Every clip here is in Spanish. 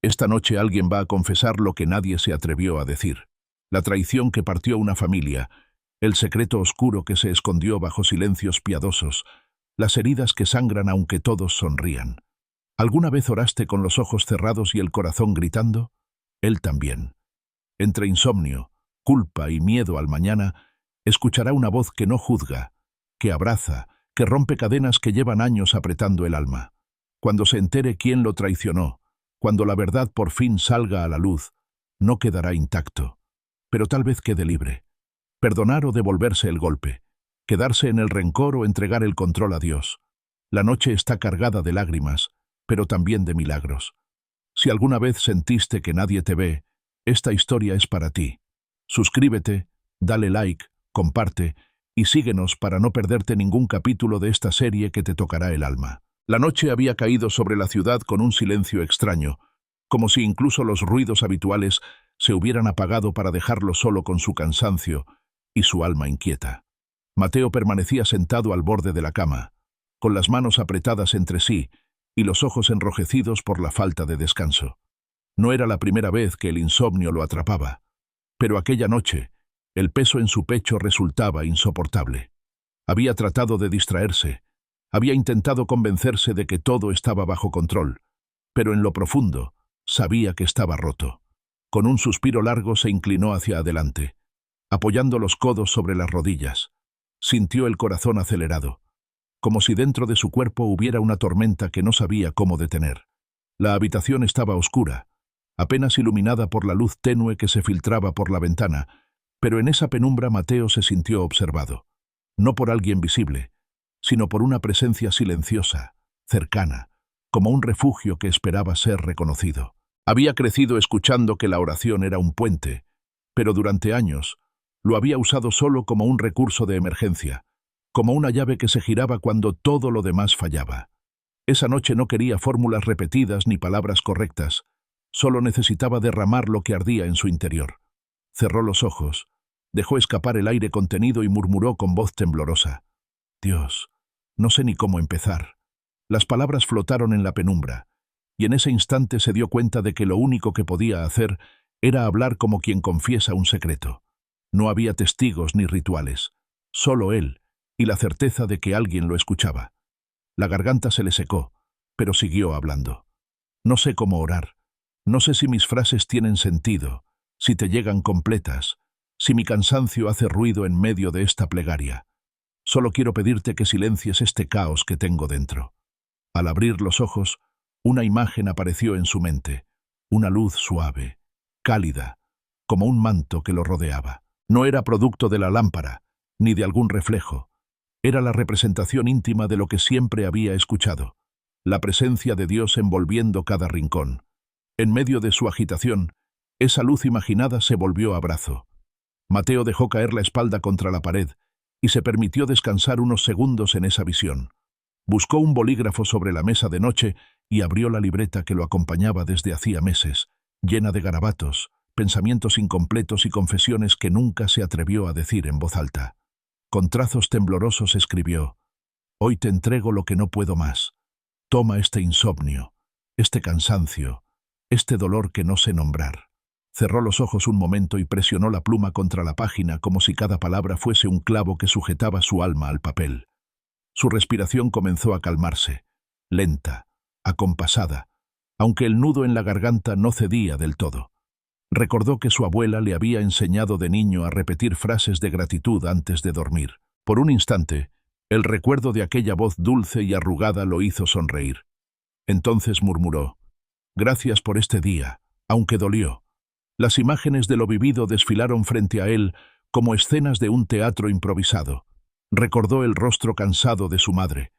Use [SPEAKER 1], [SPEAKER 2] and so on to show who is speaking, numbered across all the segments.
[SPEAKER 1] Esta noche alguien va a confesar lo que nadie se atrevió a decir. La traición que partió una familia, el secreto oscuro que se escondió bajo silencios piadosos, las heridas que sangran aunque todos sonrían. ¿Alguna vez oraste con los ojos cerrados y el corazón gritando? Él también. Entre insomnio, culpa y miedo al mañana, escuchará una voz que no juzga, que abraza, que rompe cadenas que llevan años apretando el alma. Cuando se entere quién lo traicionó, cuando la verdad por fin salga a la luz, no quedará intacto, pero tal vez quede libre. Perdonar o devolverse el golpe, quedarse en el rencor o entregar el control a Dios. La noche está cargada de lágrimas, pero también de milagros. Si alguna vez sentiste que nadie te ve, esta historia es para ti. Suscríbete, dale like, comparte y síguenos para no perderte ningún capítulo de esta serie que te tocará el alma. La noche había caído sobre la ciudad con un silencio extraño, como si incluso los ruidos habituales se hubieran apagado para dejarlo solo con su cansancio y su alma inquieta. Mateo permanecía sentado al borde de la cama, con las manos apretadas entre sí y los ojos enrojecidos por la falta de descanso. No era la primera vez que el insomnio lo atrapaba, pero aquella noche el peso en su pecho resultaba insoportable. Había tratado de distraerse, había intentado convencerse de que todo estaba bajo control, pero en lo profundo sabía que estaba roto. Con un suspiro largo se inclinó hacia adelante, apoyando los codos sobre las rodillas. Sintió el corazón acelerado, como si dentro de su cuerpo hubiera una tormenta que no sabía cómo detener. La habitación estaba oscura, apenas iluminada por la luz tenue que se filtraba por la ventana, pero en esa penumbra Mateo se sintió observado, no por alguien visible, sino por una presencia silenciosa, cercana, como un refugio que esperaba ser reconocido. Había crecido escuchando que la oración era un puente, pero durante años lo había usado solo como un recurso de emergencia, como una llave que se giraba cuando todo lo demás fallaba. Esa noche no quería fórmulas repetidas ni palabras correctas, solo necesitaba derramar lo que ardía en su interior. Cerró los ojos, dejó escapar el aire contenido y murmuró con voz temblorosa: «Dios, no sé ni cómo empezar». Las palabras flotaron en la penumbra, y en ese instante se dio cuenta de que lo único que podía hacer era hablar como quien confiesa un secreto. No había testigos ni rituales, solo él y la certeza de que alguien lo escuchaba. La garganta se le secó, pero siguió hablando. «No sé cómo orar, no sé si mis frases tienen sentido, si te llegan completas, si mi cansancio hace ruido en medio de esta plegaria. Solo quiero pedirte que silencies este caos que tengo dentro». Al abrir los ojos, una imagen apareció en su mente, una luz suave, cálida, como un manto que lo rodeaba. No era producto de la lámpara, ni de algún reflejo. Era la representación íntima de lo que siempre había escuchado, la presencia de Dios envolviendo cada rincón. En medio de su agitación, esa luz imaginada se volvió abrazo. Mateo dejó caer la espalda contra la pared y se permitió descansar unos segundos en esa visión. Buscó un bolígrafo sobre la mesa de noche y abrió la libreta que lo acompañaba desde hacía meses, llena de garabatos, pensamientos incompletos y confesiones que nunca se atrevió a decir en voz alta. Con trazos temblorosos escribió: «Hoy te entrego lo que no puedo más. Toma este insomnio, este cansancio, este dolor que no sé nombrar». Cerró los ojos un momento y presionó la pluma contra la página como si cada palabra fuese un clavo que sujetaba su alma al papel. Su respiración comenzó a calmarse, lenta, acompasada, aunque el nudo en la garganta no cedía del todo. Recordó que su abuela le había enseñado de niño a repetir frases de gratitud antes de dormir. Por un instante, el recuerdo de aquella voz dulce y arrugada lo hizo sonreír. Entonces murmuró: «Gracias por este día, aunque dolió». Las imágenes de lo vivido desfilaron frente a él como escenas de un teatro improvisado. Recordó el rostro cansado de su madre,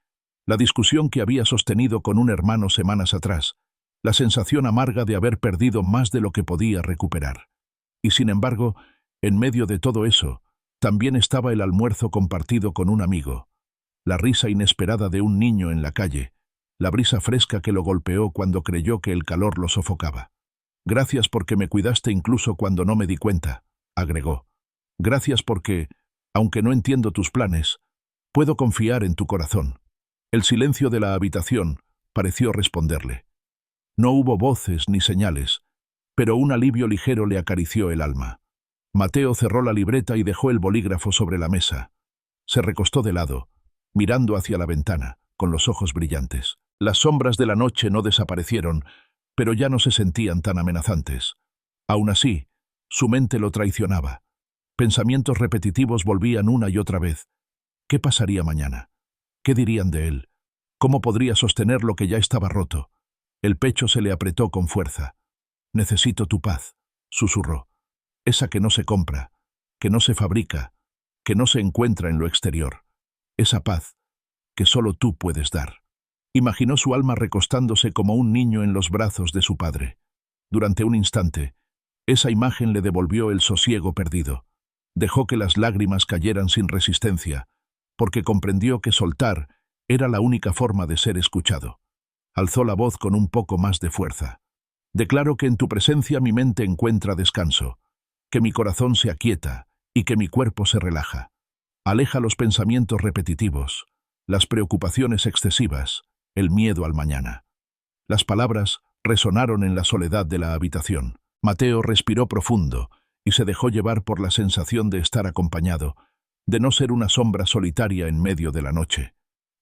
[SPEAKER 1] la discusión que había sostenido con un hermano semanas atrás, la sensación amarga de haber perdido más de lo que podía recuperar. Y sin embargo, en medio de todo eso, también estaba el almuerzo compartido con un amigo, la risa inesperada de un niño en la calle, la brisa fresca que lo golpeó cuando creyó que el calor lo sofocaba. «Gracias porque me cuidaste incluso cuando no me di cuenta», agregó. «Gracias porque, aunque no entiendo tus planes, puedo confiar en tu corazón». El silencio de la habitación pareció responderle. No hubo voces ni señales, pero un alivio ligero le acarició el alma. Mateo cerró la libreta y dejó el bolígrafo sobre la mesa. Se recostó de lado, mirando hacia la ventana, con los ojos brillantes. Las sombras de la noche no desaparecieron, pero ya no se sentían tan amenazantes. Aún así, su mente lo traicionaba. Pensamientos repetitivos volvían una y otra vez. ¿Qué pasaría mañana? ¿Qué dirían de él? ¿Cómo podría sostener lo que ya estaba roto? El pecho se le apretó con fuerza. «Necesito tu paz», susurró. «Esa que no se compra, que no se fabrica, que no se encuentra en lo exterior. Esa paz que solo tú puedes dar». Imaginó su alma recostándose como un niño en los brazos de su padre. Durante un instante, esa imagen le devolvió el sosiego perdido. Dejó que las lágrimas cayeran sin resistencia, porque comprendió que soltar era la única forma de ser escuchado. Alzó la voz con un poco más de fuerza. «Declaro que en tu presencia mi mente encuentra descanso, que mi corazón se aquieta y que mi cuerpo se relaja. Aleja los pensamientos repetitivos, las preocupaciones excesivas, el miedo al mañana». Las palabras resonaron en la soledad de la habitación. Mateo respiró profundo y se dejó llevar por la sensación de estar acompañado, de no ser una sombra solitaria en medio de la noche.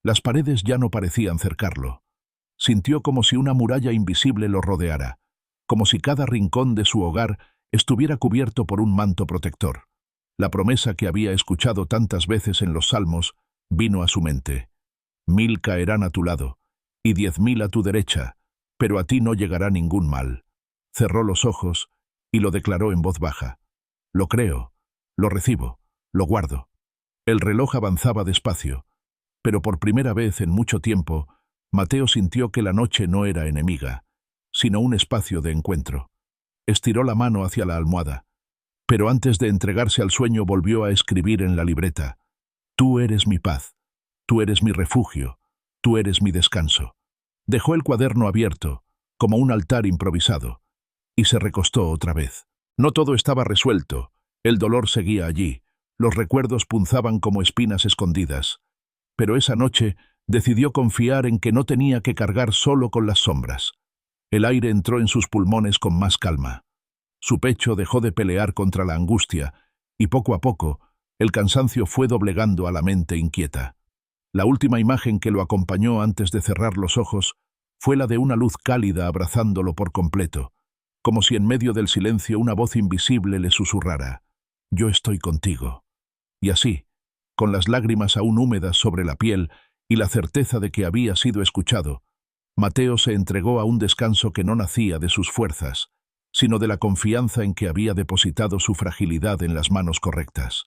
[SPEAKER 1] Las paredes ya no parecían cercarlo. Sintió como si una muralla invisible lo rodeara, como si cada rincón de su hogar estuviera cubierto por un manto protector. La promesa que había escuchado tantas veces en los salmos vino a su mente. 1000 caerán a tu lado, y 10.000 a tu derecha, pero a ti no llegará ningún mal. Cerró los ojos y lo declaró en voz baja. Lo creo, lo recibo, lo guardo. El reloj avanzaba despacio, pero por primera vez en mucho tiempo, Mateo sintió que la noche no era enemiga, sino un espacio de encuentro. Estiró la mano hacia la almohada, pero antes de entregarse al sueño volvió a escribir en la libreta: «Tú eres mi paz, tú eres mi refugio, tú eres mi descanso». Dejó el cuaderno abierto, como un altar improvisado, y se recostó otra vez. No todo estaba resuelto, el dolor seguía allí, los recuerdos punzaban como espinas escondidas, pero esa noche decidió confiar en que no tenía que cargar solo con las sombras. El aire entró en sus pulmones con más calma. Su pecho dejó de pelear contra la angustia, y poco a poco, el cansancio fue doblegando a la mente inquieta. La última imagen que lo acompañó antes de cerrar los ojos fue la de una luz cálida abrazándolo por completo, como si en medio del silencio una voz invisible le susurrara: «Yo estoy contigo». Y así, con las lágrimas aún húmedas sobre la piel y la certeza de que había sido escuchado, Mateo se entregó a un descanso que no nacía de sus fuerzas, sino de la confianza en que había depositado su fragilidad en las manos correctas.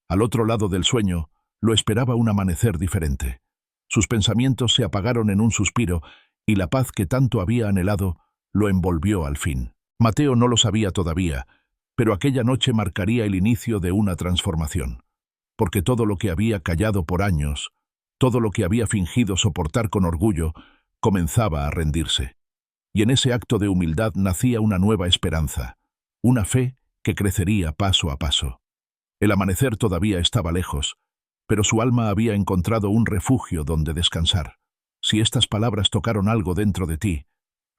[SPEAKER 1] Al otro lado del sueño, lo esperaba un amanecer diferente. Sus pensamientos se apagaron en un suspiro y la paz que tanto había anhelado lo envolvió al fin. Mateo no lo sabía todavía, pero aquella noche marcaría el inicio de una transformación. Porque todo lo que había callado por años, todo lo que había fingido soportar con orgullo, comenzaba a rendirse. Y en ese acto de humildad nacía una nueva esperanza, una fe que crecería paso a paso. El amanecer todavía estaba lejos, pero su alma había encontrado un refugio donde descansar. Si estas palabras tocaron algo dentro de ti,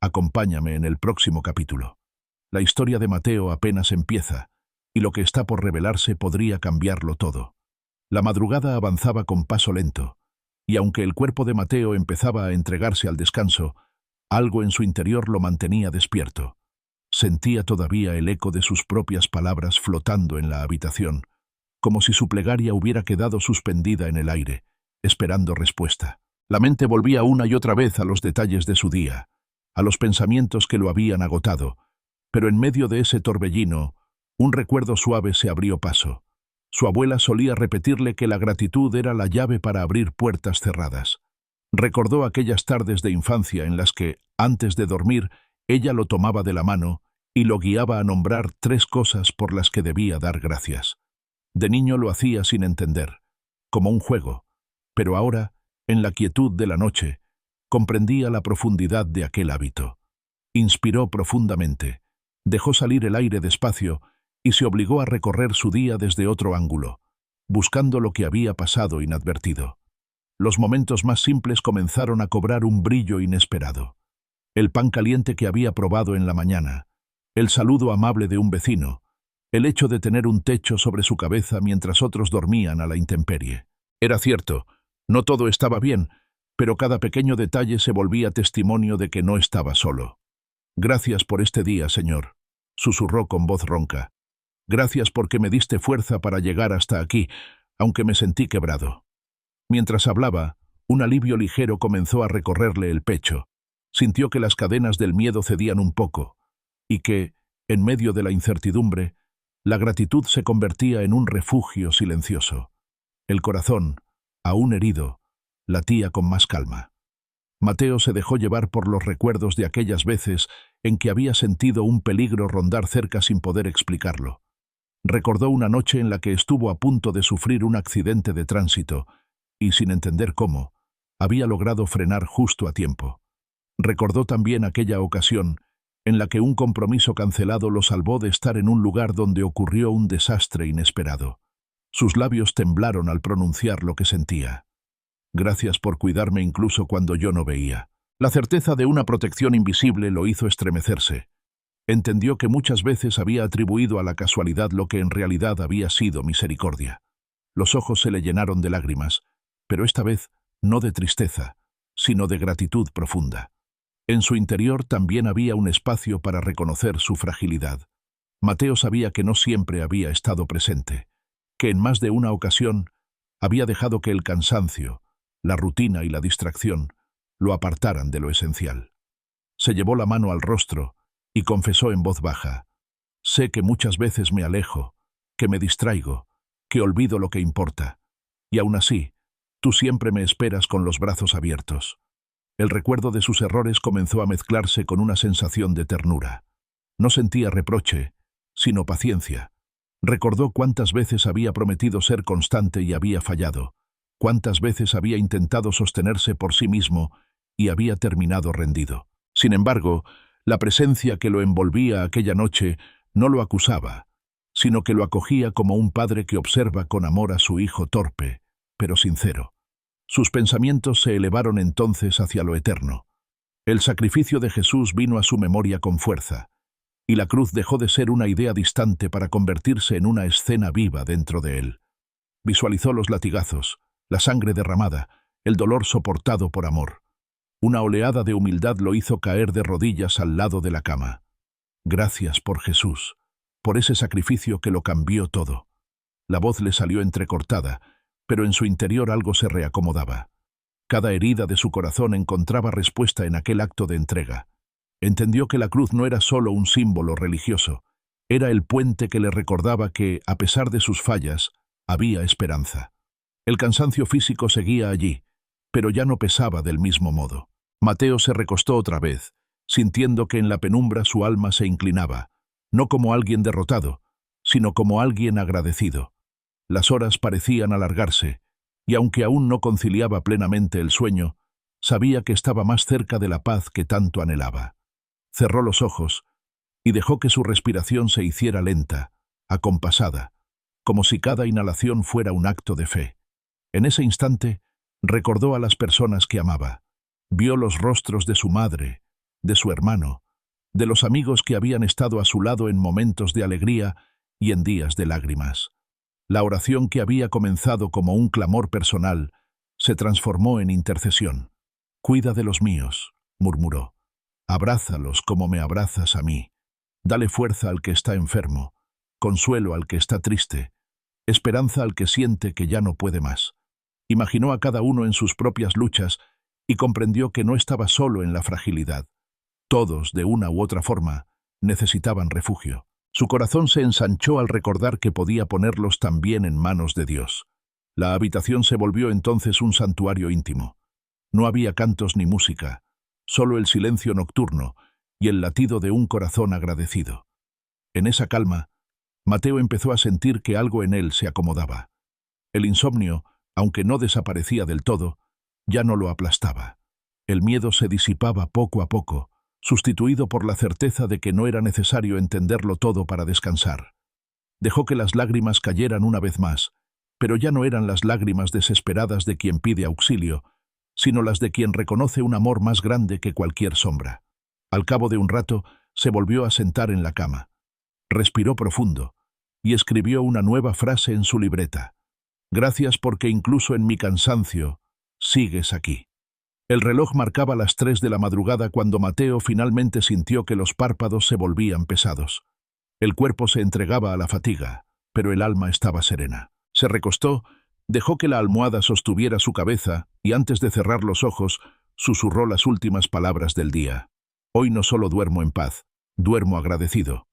[SPEAKER 1] acompáñame en el próximo capítulo. La historia de Mateo apenas empieza, y lo que está por revelarse podría cambiarlo todo. La madrugada avanzaba con paso lento, y aunque el cuerpo de Mateo empezaba a entregarse al descanso, algo en su interior lo mantenía despierto. Sentía todavía el eco de sus propias palabras flotando en la habitación, como si su plegaria hubiera quedado suspendida en el aire, esperando respuesta. La mente volvía una y otra vez a los detalles de su día, a los pensamientos que lo habían agotado, pero en medio de ese torbellino, un recuerdo suave se abrió paso. Su abuela solía repetirle que la gratitud era la llave para abrir puertas cerradas. Recordó aquellas tardes de infancia en las que, antes de dormir, ella lo tomaba de la mano y lo guiaba a nombrar 3 cosas por las que debía dar gracias. De niño lo hacía sin entender, como un juego, pero ahora, en la quietud de la noche, comprendía la profundidad de aquel hábito. Inspiró profundamente, dejó salir el aire despacio y se obligó a recorrer su día desde otro ángulo, buscando lo que había pasado inadvertido. Los momentos más simples comenzaron a cobrar un brillo inesperado. el pan caliente que había probado en la mañana, el saludo amable de un vecino, el hecho de tener un techo sobre su cabeza mientras otros dormían a la intemperie. Era cierto, no todo estaba bien, pero cada pequeño detalle se volvía testimonio de que no estaba solo. «Gracias por este día, Señor», susurró con voz ronca. «Gracias porque me diste fuerza para llegar hasta aquí, aunque me sentí quebrado». Mientras hablaba, un alivio ligero comenzó a recorrerle el pecho. Sintió que las cadenas del miedo cedían un poco, y que, en medio de la incertidumbre, la gratitud se convertía en un refugio silencioso. El corazón, aún herido, latía con más calma. Mateo se dejó llevar por los recuerdos de aquellas veces en que había sentido un peligro rondar cerca sin poder explicarlo. Recordó una noche en la que estuvo a punto de sufrir un accidente de tránsito y, sin entender cómo, había logrado frenar justo a tiempo. Recordó también aquella ocasión en la que un compromiso cancelado lo salvó de estar en un lugar donde ocurrió un desastre inesperado. Sus labios temblaron al pronunciar lo que sentía. «Gracias por cuidarme incluso cuando yo no veía». La certeza de una protección invisible lo hizo estremecerse. Entendió que muchas veces había atribuido a la casualidad lo que en realidad había sido misericordia. Los ojos se le llenaron de lágrimas, pero esta vez no de tristeza, sino de gratitud profunda. En su interior también había un espacio para reconocer su fragilidad. Mateo sabía que no siempre había estado presente, que en más de una ocasión había dejado que el cansancio, la rutina y la distracción lo apartaran de lo esencial. Se llevó la mano al rostro y confesó en voz baja: «Sé que muchas veces me alejo, que me distraigo, que olvido lo que importa, y aún así, tú siempre me esperas con los brazos abiertos». El recuerdo de sus errores comenzó a mezclarse con una sensación de ternura. No sentía reproche, sino paciencia. Recordó cuántas veces había prometido ser constante y había fallado, cuántas veces había intentado sostenerse por sí mismo y había terminado rendido. Sin embargo, la presencia que lo envolvía aquella noche no lo acusaba, sino que lo acogía como un padre que observa con amor a su hijo torpe, pero sincero. Sus pensamientos se elevaron entonces hacia lo eterno. El sacrificio de Jesús vino a su memoria con fuerza, y la cruz dejó de ser una idea distante para convertirse en una escena viva dentro de él. Visualizó los latigazos, la sangre derramada, el dolor soportado por amor. Una oleada de humildad lo hizo caer de rodillas al lado de la cama. «Gracias por Jesús, por ese sacrificio que lo cambió todo». La voz le salió entrecortada, pero en su interior algo se reacomodaba. Cada herida de su corazón encontraba respuesta en aquel acto de entrega. Entendió que la cruz no era solo un símbolo religioso, era el puente que le recordaba que, a pesar de sus fallas, había esperanza. El cansancio físico seguía allí, pero ya no pesaba del mismo modo. Mateo se recostó otra vez, sintiendo que en la penumbra su alma se inclinaba, no como alguien derrotado, sino como alguien agradecido. Las horas parecían alargarse, y aunque aún no conciliaba plenamente el sueño, sabía que estaba más cerca de la paz que tanto anhelaba. Cerró los ojos y dejó que su respiración se hiciera lenta, acompasada, como si cada inhalación fuera un acto de fe. En ese instante, recordó a las personas que amaba. Vio los rostros de su madre, de su hermano, de los amigos que habían estado a su lado en momentos de alegría y en días de lágrimas. La oración que había comenzado como un clamor personal se transformó en intercesión. «Cuida de los míos», murmuró. «Abrázalos como me abrazas a mí. Dale fuerza al que está enfermo, consuelo al que está triste, esperanza al que siente que ya no puede más». Imaginó a cada uno en sus propias luchas y comprendió que no estaba solo en la fragilidad. Todos, de una u otra forma, necesitaban refugio. Su corazón se ensanchó al recordar que podía ponerlos también en manos de Dios. La habitación se volvió entonces un santuario íntimo. No había cantos ni música, solo el silencio nocturno y el latido de un corazón agradecido. En esa calma, Mateo empezó a sentir que algo en él se acomodaba. El insomnio, aunque no desaparecía del todo, ya no lo aplastaba. El miedo se disipaba poco a poco, sustituido por la certeza de que no era necesario entenderlo todo para descansar. Dejó que las lágrimas cayeran una vez más, pero ya no eran las lágrimas desesperadas de quien pide auxilio, sino las de quien reconoce un amor más grande que cualquier sombra. Al cabo de un rato, se volvió a sentar en la cama. Respiró profundo y escribió una nueva frase en su libreta. Gracias porque incluso en mi cansancio, sigues aquí. El reloj marcaba las 3 de la madrugada cuando Mateo finalmente sintió que los párpados se volvían pesados. El cuerpo se entregaba a la fatiga, pero el alma estaba serena. Se recostó, dejó que la almohada sostuviera su cabeza y antes de cerrar los ojos, susurró las últimas palabras del día. Hoy no solo duermo en paz, duermo agradecido.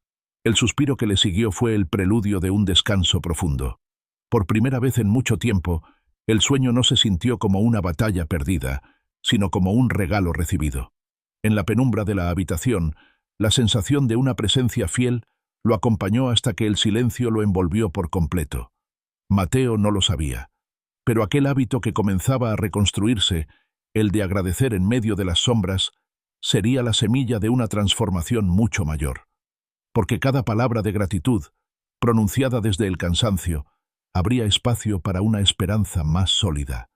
[SPEAKER 1] El suspiro que le siguió fue el preludio de un descanso profundo. Por primera vez en mucho tiempo, el sueño no se sintió como una batalla perdida, sino como un regalo recibido. En la penumbra de la habitación, la sensación de una presencia fiel lo acompañó hasta que el silencio lo envolvió por completo. Mateo no lo sabía, pero aquel hábito que comenzaba a reconstruirse, el de agradecer en medio de las sombras, sería la semilla de una transformación mucho mayor. Porque cada palabra de gratitud, pronunciada desde el cansancio, abría espacio para una esperanza más sólida.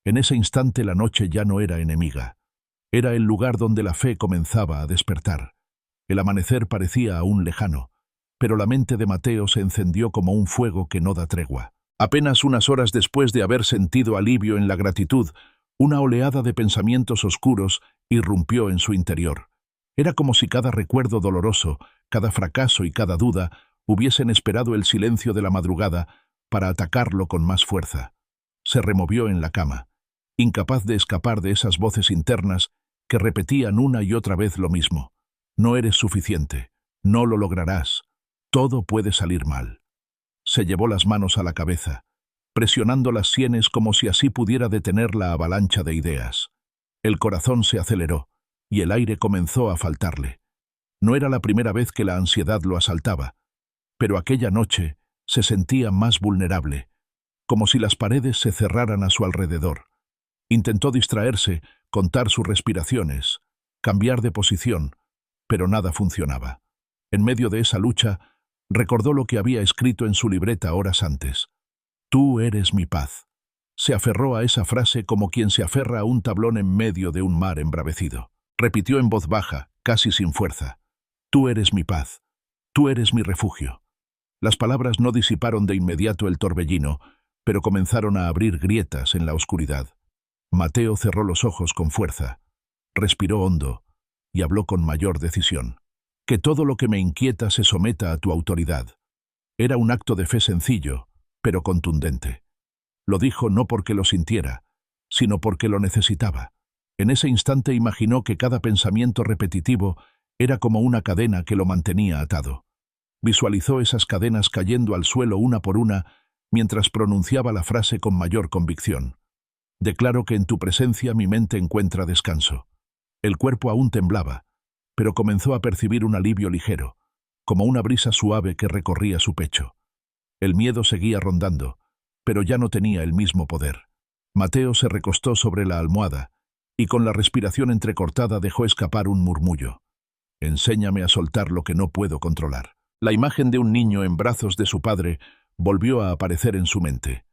[SPEAKER 1] En ese instante la noche ya no era enemiga. Era el lugar donde la fe comenzaba a despertar. El amanecer parecía aún lejano, pero la mente de Mateo se encendió como un fuego que no da tregua. Apenas unas horas después de haber sentido alivio en la gratitud, una oleada de pensamientos oscuros irrumpió en su interior. Era como si cada recuerdo doloroso, cada fracaso y cada duda hubiesen esperado el silencio de la madrugada para atacarlo con más fuerza. Se removió en la cama, incapaz de escapar de esas voces internas que repetían una y otra vez lo mismo. No eres suficiente, no lo lograrás, todo puede salir mal. Se llevó las manos a la cabeza, presionando las sienes como si así pudiera detener la avalancha de ideas. El corazón se aceleró y el aire comenzó a faltarle. No era la primera vez que la ansiedad lo asaltaba, pero aquella noche se sentía más vulnerable, como si las paredes se cerraran a su alrededor. Intentó distraerse, contar sus respiraciones, cambiar de posición, pero nada funcionaba. En medio de esa lucha, recordó lo que había escrito en su libreta horas antes. Tú eres mi paz. Se aferró a esa frase como quien se aferra a un tablón en medio de un mar embravecido. Repitió en voz baja, casi sin fuerza. Tú eres mi paz. Tú eres mi refugio. Las palabras no disiparon de inmediato el torbellino, pero comenzaron a abrir grietas en la oscuridad. Mateo cerró los ojos con fuerza, respiró hondo y habló con mayor decisión. Que todo lo que me inquieta se someta a tu autoridad. Era un acto de fe sencillo, pero contundente. Lo dijo no porque lo sintiera, sino porque lo necesitaba. En ese instante imaginó que cada pensamiento repetitivo era como una cadena que lo mantenía atado. Visualizó esas cadenas cayendo al suelo una por una mientras pronunciaba la frase con mayor convicción. Declaro que en tu presencia mi mente encuentra descanso. El cuerpo aún temblaba, pero comenzó a percibir un alivio ligero, como una brisa suave que recorría su pecho. El miedo seguía rondando, pero ya no tenía el mismo poder. Mateo se recostó sobre la almohada y con la respiración entrecortada dejó escapar un murmullo. Enséñame a soltar lo que no puedo controlar. La imagen de un niño en brazos de su padre volvió a aparecer en su mente.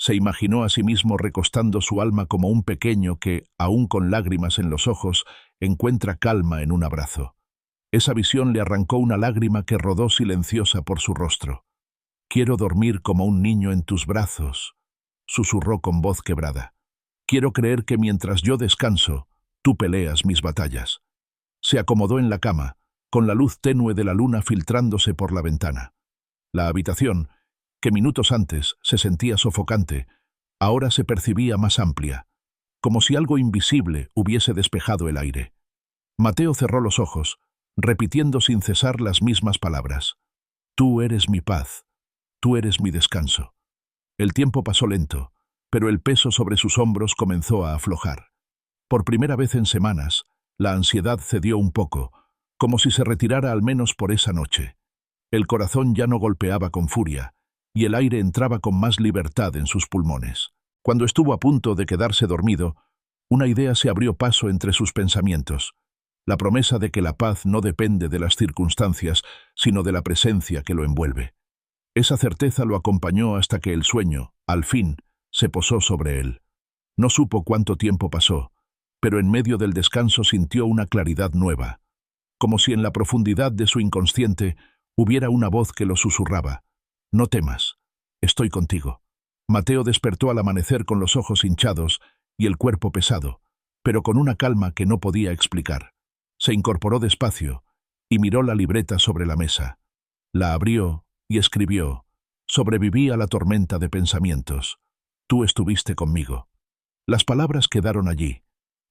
[SPEAKER 1] Se imaginó a sí mismo recostando su alma como un pequeño que, aún con lágrimas en los ojos, encuentra calma en un abrazo. Esa visión le arrancó una lágrima que rodó silenciosa por su rostro. Quiero dormir como un niño en tus brazos, susurró con voz quebrada. Quiero creer que mientras yo descanso, tú peleas mis batallas. Se acomodó en la cama, con la luz tenue de la luna filtrándose por la ventana. La habitación, que minutos antes se sentía sofocante, ahora se percibía más amplia, como si algo invisible hubiese despejado el aire. Mateo cerró los ojos, repitiendo sin cesar las mismas palabras. Tú eres mi paz, tú eres mi descanso. El tiempo pasó lento, pero el peso sobre sus hombros comenzó a aflojar. Por primera vez en semanas, la ansiedad cedió un poco, como si se retirara al menos por esa noche. El corazón ya no golpeaba con furia, y el aire entraba con más libertad en sus pulmones. Cuando estuvo a punto de quedarse dormido, una idea se abrió paso entre sus pensamientos, la promesa de que la paz no depende de las circunstancias, sino de la presencia que lo envuelve. Esa certeza lo acompañó hasta que el sueño, al fin, se posó sobre él. No supo cuánto tiempo pasó, pero en medio del descanso sintió una claridad nueva. como si en la profundidad de su inconsciente hubiera una voz que lo susurraba. «No temas, estoy contigo». Mateo despertó al amanecer con los ojos hinchados y el cuerpo pesado, pero con una calma que no podía explicar. Se incorporó despacio y miró la libreta sobre la mesa. La abrió y escribió: «Sobreviví a la tormenta de pensamientos. Tú estuviste conmigo». Las palabras quedaron allí,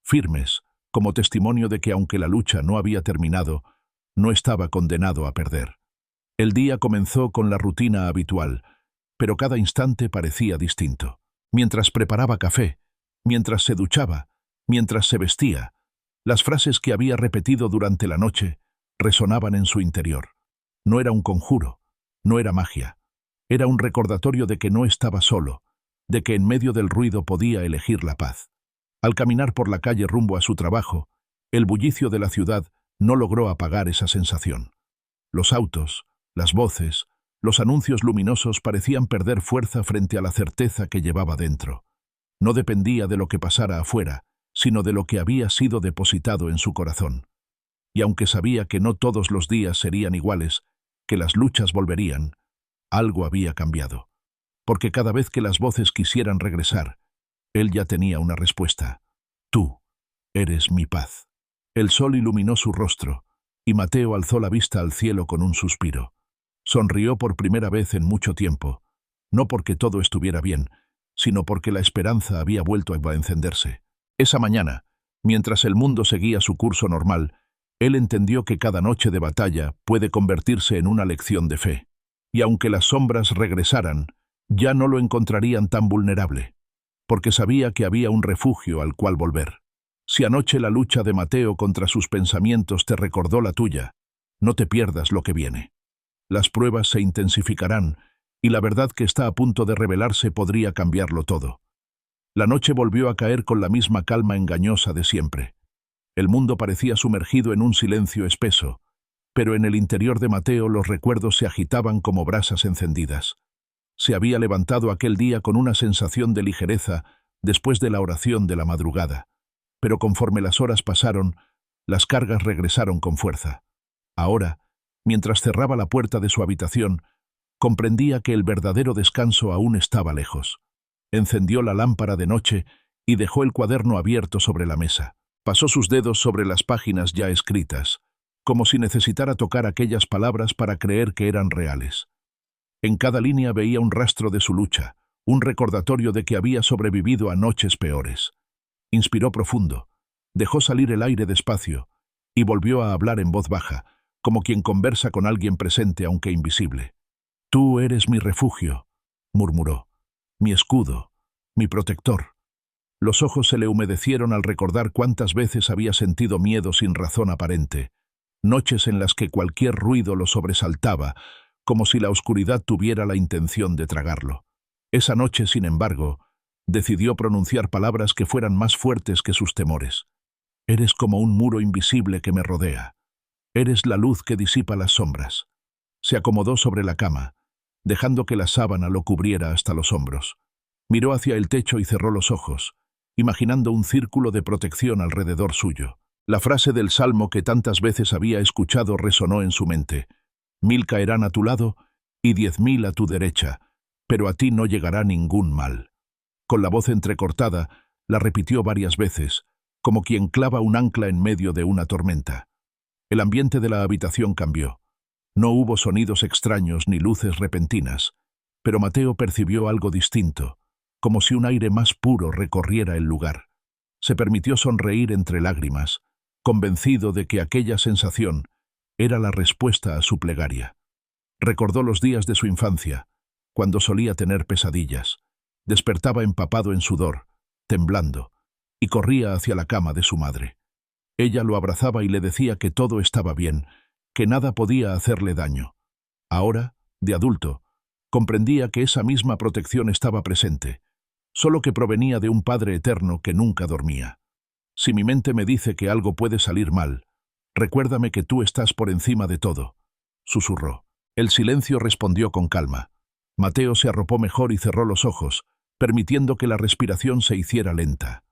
[SPEAKER 1] firmes, como testimonio de que aunque la lucha no había terminado, no estaba condenado a perder. El día comenzó con la rutina habitual, pero cada instante parecía distinto. Mientras preparaba café, mientras se duchaba, mientras se vestía, las frases que había repetido durante la noche resonaban en su interior. No era un conjuro, no era magia. Era un recordatorio de que no estaba solo, de que en medio del ruido podía elegir la paz. Al caminar por la calle rumbo a su trabajo, el bullicio de la ciudad no logró apagar esa sensación. Los autos, las voces, los anuncios luminosos parecían perder fuerza frente a la certeza que llevaba dentro. No dependía de lo que pasara afuera, sino de lo que había sido depositado en su corazón. Y aunque sabía que no todos los días serían iguales, que las luchas volverían, algo había cambiado. Porque cada vez que las voces quisieran regresar, él ya tenía una respuesta. «Tú eres mi paz». El sol iluminó su rostro, y Mateo alzó la vista al cielo con un suspiro. Sonrió por primera vez en mucho tiempo, no porque todo estuviera bien, sino porque la esperanza había vuelto a encenderse. Esa mañana, mientras el mundo seguía su curso normal, él entendió que cada noche de batalla puede convertirse en una lección de fe. Y aunque las sombras regresaran, ya no lo encontrarían tan vulnerable, porque sabía que había un refugio al cual volver. Si anoche la lucha de Mateo contra sus pensamientos te recordó la tuya, no te pierdas lo que viene. Las pruebas se intensificarán, y la verdad que está a punto de revelarse podría cambiarlo todo. La noche volvió a caer con la misma calma engañosa de siempre. El mundo parecía sumergido en un silencio espeso, pero en el interior de Mateo los recuerdos se agitaban como brasas encendidas. Se había levantado aquel día con una sensación de ligereza después de la oración de la madrugada, pero conforme las horas pasaron, las cargas regresaron con fuerza. Ahora, mientras cerraba la puerta de su habitación, comprendía que el verdadero descanso aún estaba lejos. Encendió la lámpara de noche y dejó el cuaderno abierto sobre la mesa. Pasó sus dedos sobre las páginas ya escritas, como si necesitara tocar aquellas palabras para creer que eran reales. En cada línea veía un rastro de su lucha, un recordatorio de que había sobrevivido a noches peores. Inspiró profundo, dejó salir el aire despacio y volvió a hablar en voz baja, como quien conversa con alguien presente aunque invisible. «Tú eres mi refugio», murmuró, «mi escudo, mi protector». Los ojos se le humedecieron al recordar cuántas veces había sentido miedo sin razón aparente, noches en las que cualquier ruido lo sobresaltaba, como si la oscuridad tuviera la intención de tragarlo. Esa noche, sin embargo, decidió pronunciar palabras que fueran más fuertes que sus temores. «Eres como un muro invisible que me rodea. Eres la luz que disipa las sombras». Se acomodó sobre la cama, dejando que la sábana lo cubriera hasta los hombros. Miró hacia el techo y cerró los ojos, imaginando un círculo de protección alrededor suyo. La frase del salmo que tantas veces había escuchado resonó en su mente: «1000 caerán a tu lado y 10.000 a tu derecha, pero a ti no llegará ningún mal». Con la voz entrecortada, la repitió varias veces, como quien clava un ancla en medio de una tormenta. El ambiente de la habitación cambió. No hubo sonidos extraños ni luces repentinas, pero Mateo percibió algo distinto, como si un aire más puro recorriera el lugar. Se permitió sonreír entre lágrimas, convencido de que aquella sensación era la respuesta a su plegaria. Recordó los días de su infancia, cuando solía tener pesadillas. Despertaba empapado en sudor, temblando, y corría hacia la cama de su madre. Ella lo abrazaba y le decía que todo estaba bien, que nada podía hacerle daño. Ahora, de adulto, comprendía que esa misma protección estaba presente, solo que provenía de un Padre eterno que nunca dormía. «Si mi mente me dice que algo puede salir mal, recuérdame que tú estás por encima de todo», susurró. El silencio respondió con calma. Mateo se arropó mejor y cerró los ojos, permitiendo que la respiración se hiciera lenta.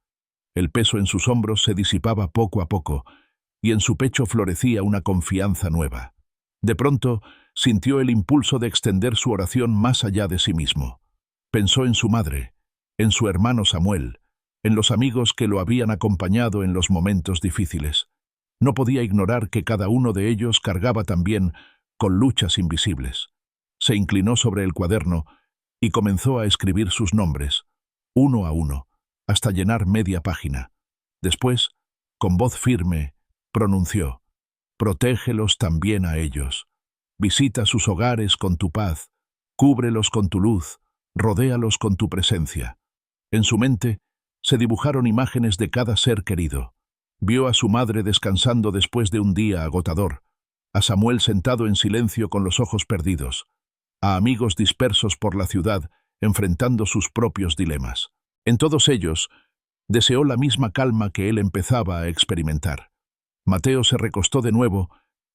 [SPEAKER 1] El peso en sus hombros se disipaba poco a poco, y en su pecho florecía una confianza nueva. De pronto, sintió el impulso de extender su oración más allá de sí mismo. Pensó en su madre, en su hermano Samuel, en los amigos que lo habían acompañado en los momentos difíciles. No podía ignorar que cada uno de ellos cargaba también con luchas invisibles. Se inclinó sobre el cuaderno y comenzó a escribir sus nombres, uno a uno, hasta llenar media página. Después, con voz firme, pronunció: «Protégelos también a ellos. Visita sus hogares con tu paz, cúbrelos con tu luz, rodéalos con tu presencia». En su mente se dibujaron imágenes de cada ser querido. Vio a su madre descansando después de un día agotador, a Samuel sentado en silencio con los ojos perdidos, a amigos dispersos por la ciudad enfrentando sus propios dilemas. En todos ellos, deseó la misma calma que él empezaba a experimentar. Mateo se recostó de nuevo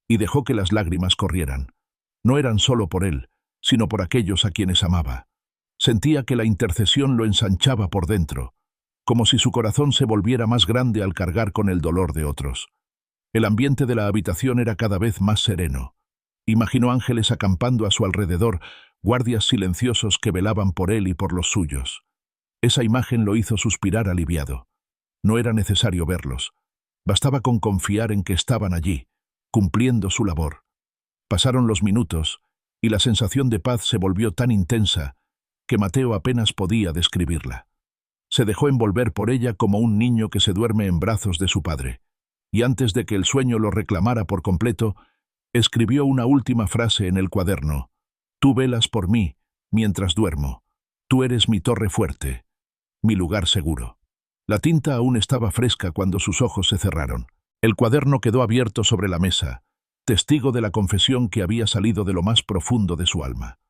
[SPEAKER 1] y dejó que las lágrimas corrieran. No eran solo por él, sino por aquellos a quienes amaba. Sentía que la intercesión lo ensanchaba por dentro, como si su corazón se volviera más grande al cargar con el dolor de otros. El ambiente de la habitación era cada vez más sereno. Imaginó ángeles acampando a su alrededor, guardias silenciosos que velaban por él y por los suyos. Esa imagen lo hizo suspirar aliviado. No era necesario verlos. Bastaba con confiar en que estaban allí, cumpliendo su labor. Pasaron los minutos, y la sensación de paz se volvió tan intensa que Mateo apenas podía describirla. Se dejó envolver por ella como un niño que se duerme en brazos de su padre, y antes de que el sueño lo reclamara por completo, escribió una última frase en el cuaderno: «Tú velas por mí mientras duermo. Tú eres mi torre fuerte, mi lugar seguro». La tinta aún estaba fresca cuando sus ojos se cerraron. El cuaderno quedó abierto sobre la mesa, testigo de la confesión que había salido de lo más profundo de su alma.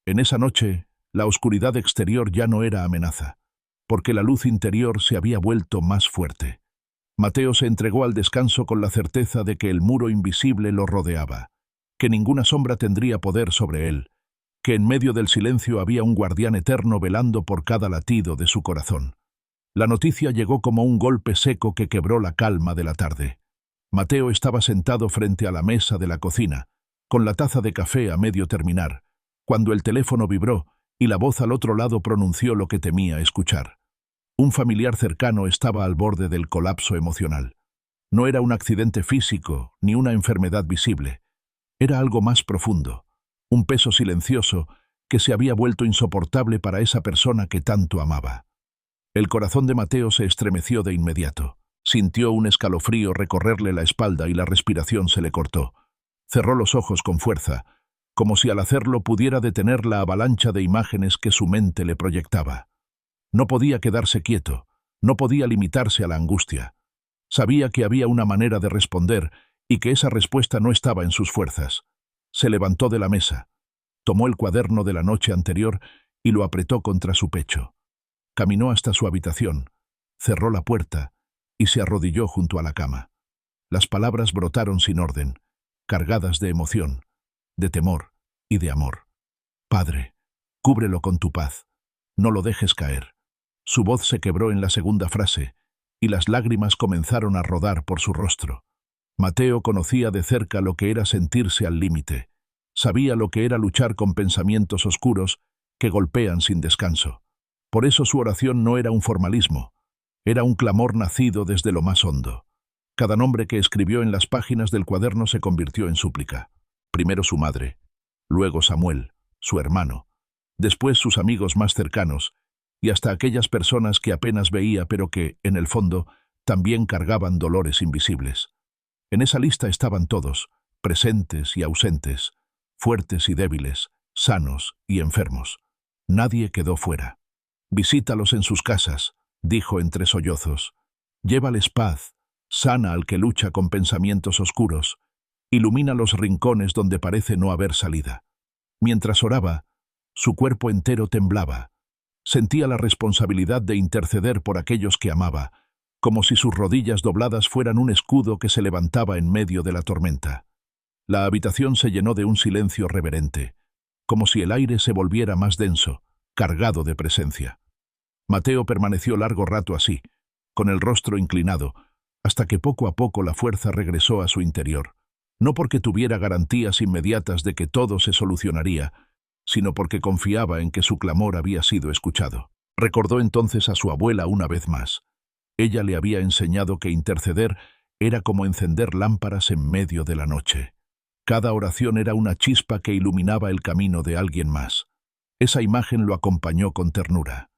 [SPEAKER 1] En esa noche, la oscuridad exterior ya no era amenaza, porque la luz interior se había vuelto más fuerte. Mateo se entregó al descanso con la certeza de que el muro invisible lo rodeaba, que ninguna sombra tendría poder sobre él, que en medio del silencio había un guardián eterno velando por cada latido de su corazón. La noticia llegó como un golpe seco que quebró la calma de la tarde. Mateo estaba sentado frente a la mesa de la cocina, con la taza de café a medio terminar, cuando el teléfono vibró y la voz al otro lado pronunció lo que temía escuchar. Un familiar cercano estaba al borde del colapso emocional. No era un accidente físico ni una enfermedad visible. Era algo más profundo, un peso silencioso que se había vuelto insoportable para esa persona que tanto amaba. El corazón de Mateo se estremeció de inmediato. Sintió un escalofrío recorrerle la espalda y la respiración se le cortó. Cerró los ojos con fuerza, como si al hacerlo pudiera detener la avalancha de imágenes que su mente le proyectaba. No podía quedarse quieto, no podía limitarse a la angustia. Sabía que había una manera de responder y que esa respuesta no estaba en sus fuerzas. Se levantó de la mesa, tomó el cuaderno de la noche anterior y lo apretó contra su pecho. Caminó hasta su habitación, cerró la puerta y se arrodilló junto a la cama. Las palabras brotaron sin orden, cargadas de emoción, de temor y de amor. «Padre, cúbrelo con tu paz. No lo dejes caer». Su voz se quebró en la segunda frase y las lágrimas comenzaron a rodar por su rostro. Mateo conocía de cerca lo que era sentirse al límite. Sabía lo que era luchar con pensamientos oscuros que golpean sin descanso. Por eso su oración no era un formalismo, era un clamor nacido desde lo más hondo. Cada nombre que escribió en las páginas del cuaderno se convirtió en súplica. Primero su madre, luego Samuel, su hermano, después sus amigos más cercanos, y hasta aquellas personas que apenas veía pero que, en el fondo, también cargaban dolores invisibles. En esa lista estaban todos, presentes y ausentes, fuertes y débiles, sanos y enfermos. Nadie quedó fuera. «Visítalos en sus casas», dijo entre sollozos. «Llévales paz, sana al que lucha con pensamientos oscuros, ilumina los rincones donde parece no haber salida». Mientras oraba, su cuerpo entero temblaba. Sentía la responsabilidad de interceder por aquellos que amaba, como si sus rodillas dobladas fueran un escudo que se levantaba en medio de la tormenta. La habitación se llenó de un silencio reverente, como si el aire se volviera más denso, cargado de presencia. Mateo permaneció largo rato así, con el rostro inclinado, hasta que poco a poco la fuerza regresó a su interior. No porque tuviera garantías inmediatas de que todo se solucionaría, sino porque confiaba en que su clamor había sido escuchado. Recordó entonces a su abuela una vez más. Ella le había enseñado que interceder era como encender lámparas en medio de la noche. Cada oración era una chispa que iluminaba el camino de alguien más. Esa imagen lo acompañó con ternura.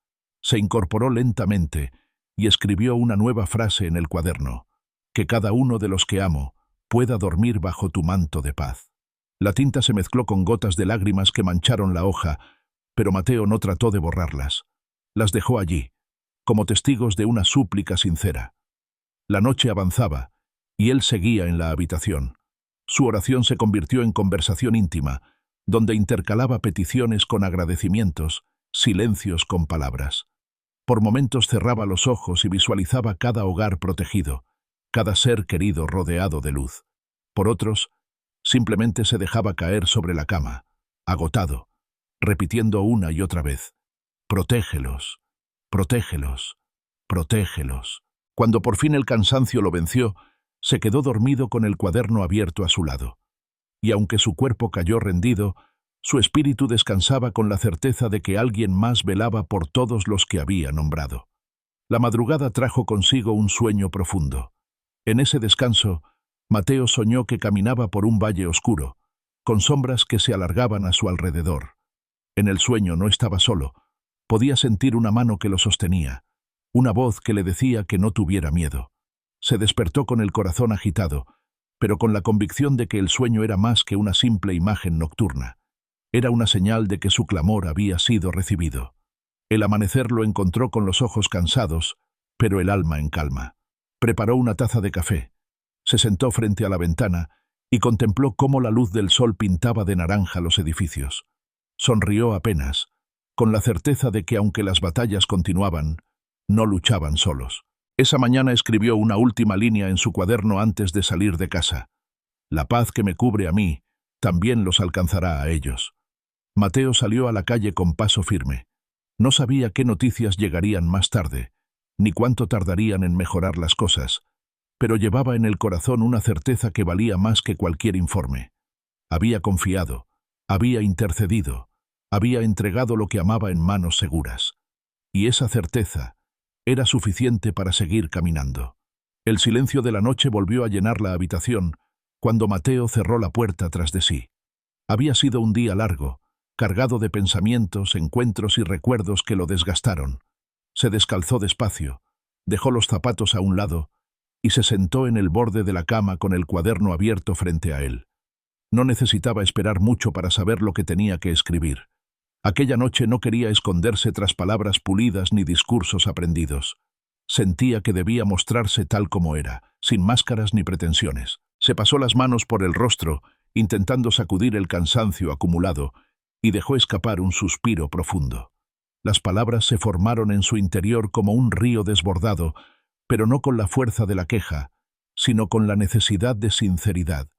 [SPEAKER 1] Se incorporó lentamente y escribió una nueva frase en el cuaderno: que cada uno de los que amo pueda dormir bajo tu manto de paz. La tinta se mezcló con gotas de lágrimas que mancharon la hoja, pero Mateo no trató de borrarlas. Las dejó allí, como testigos de una súplica sincera. La noche avanzaba, y él seguía en la habitación. Su oración se convirtió en conversación íntima, donde intercalaba peticiones con agradecimientos, silencios con palabras. Por momentos cerraba los ojos y visualizaba cada hogar protegido, cada ser querido rodeado de luz. Por otros, simplemente se dejaba caer sobre la cama, agotado, repitiendo una y otra vez: «Protégelos, protégelos, protégelos». Cuando por fin el cansancio lo venció, se quedó dormido con el cuaderno abierto a su lado. Y aunque su cuerpo cayó rendido, su espíritu descansaba con la certeza de que alguien más velaba por todos los que había nombrado. La madrugada trajo consigo un sueño profundo. En ese descanso, Mateo soñó que caminaba por un valle oscuro, con sombras que se alargaban a su alrededor. En el sueño no estaba solo. Podía sentir una mano que lo sostenía, una voz que le decía que no tuviera miedo. Se despertó con el corazón agitado, pero con la convicción de que el sueño era más que una simple imagen nocturna. Era una señal de que su clamor había sido recibido. El amanecer lo encontró con los ojos cansados, pero el alma en calma. Preparó una taza de café, se sentó frente a la ventana y contempló cómo la luz del sol pintaba de naranja los edificios. Sonrió apenas, con la certeza de que aunque las batallas continuaban, no luchaban solos. Esa mañana escribió una última línea en su cuaderno antes de salir de casa: «La paz que me cubre a mí, también los alcanzará a ellos». Mateo salió a la calle con paso firme. No sabía qué noticias llegarían más tarde, ni cuánto tardarían en mejorar las cosas, pero llevaba en el corazón una certeza que valía más que cualquier informe. Había confiado, había intercedido, había entregado lo que amaba en manos seguras. Y esa certeza era suficiente para seguir caminando. El silencio de la noche volvió a llenar la habitación cuando Mateo cerró la puerta tras de sí. Había sido un día largo, cargado de pensamientos, encuentros y recuerdos que lo desgastaron. Se descalzó despacio, dejó los zapatos a un lado y se sentó en el borde de la cama con el cuaderno abierto frente a él. No necesitaba esperar mucho para saber lo que tenía que escribir. Aquella noche no quería esconderse tras palabras pulidas ni discursos aprendidos. Sentía que debía mostrarse tal como era, sin máscaras ni pretensiones. Se pasó las manos por el rostro, intentando sacudir el cansancio acumulado, y dejó escapar un suspiro profundo. Las palabras se formaron en su interior como un río desbordado, pero no con la fuerza de la queja, sino con la necesidad de sinceridad.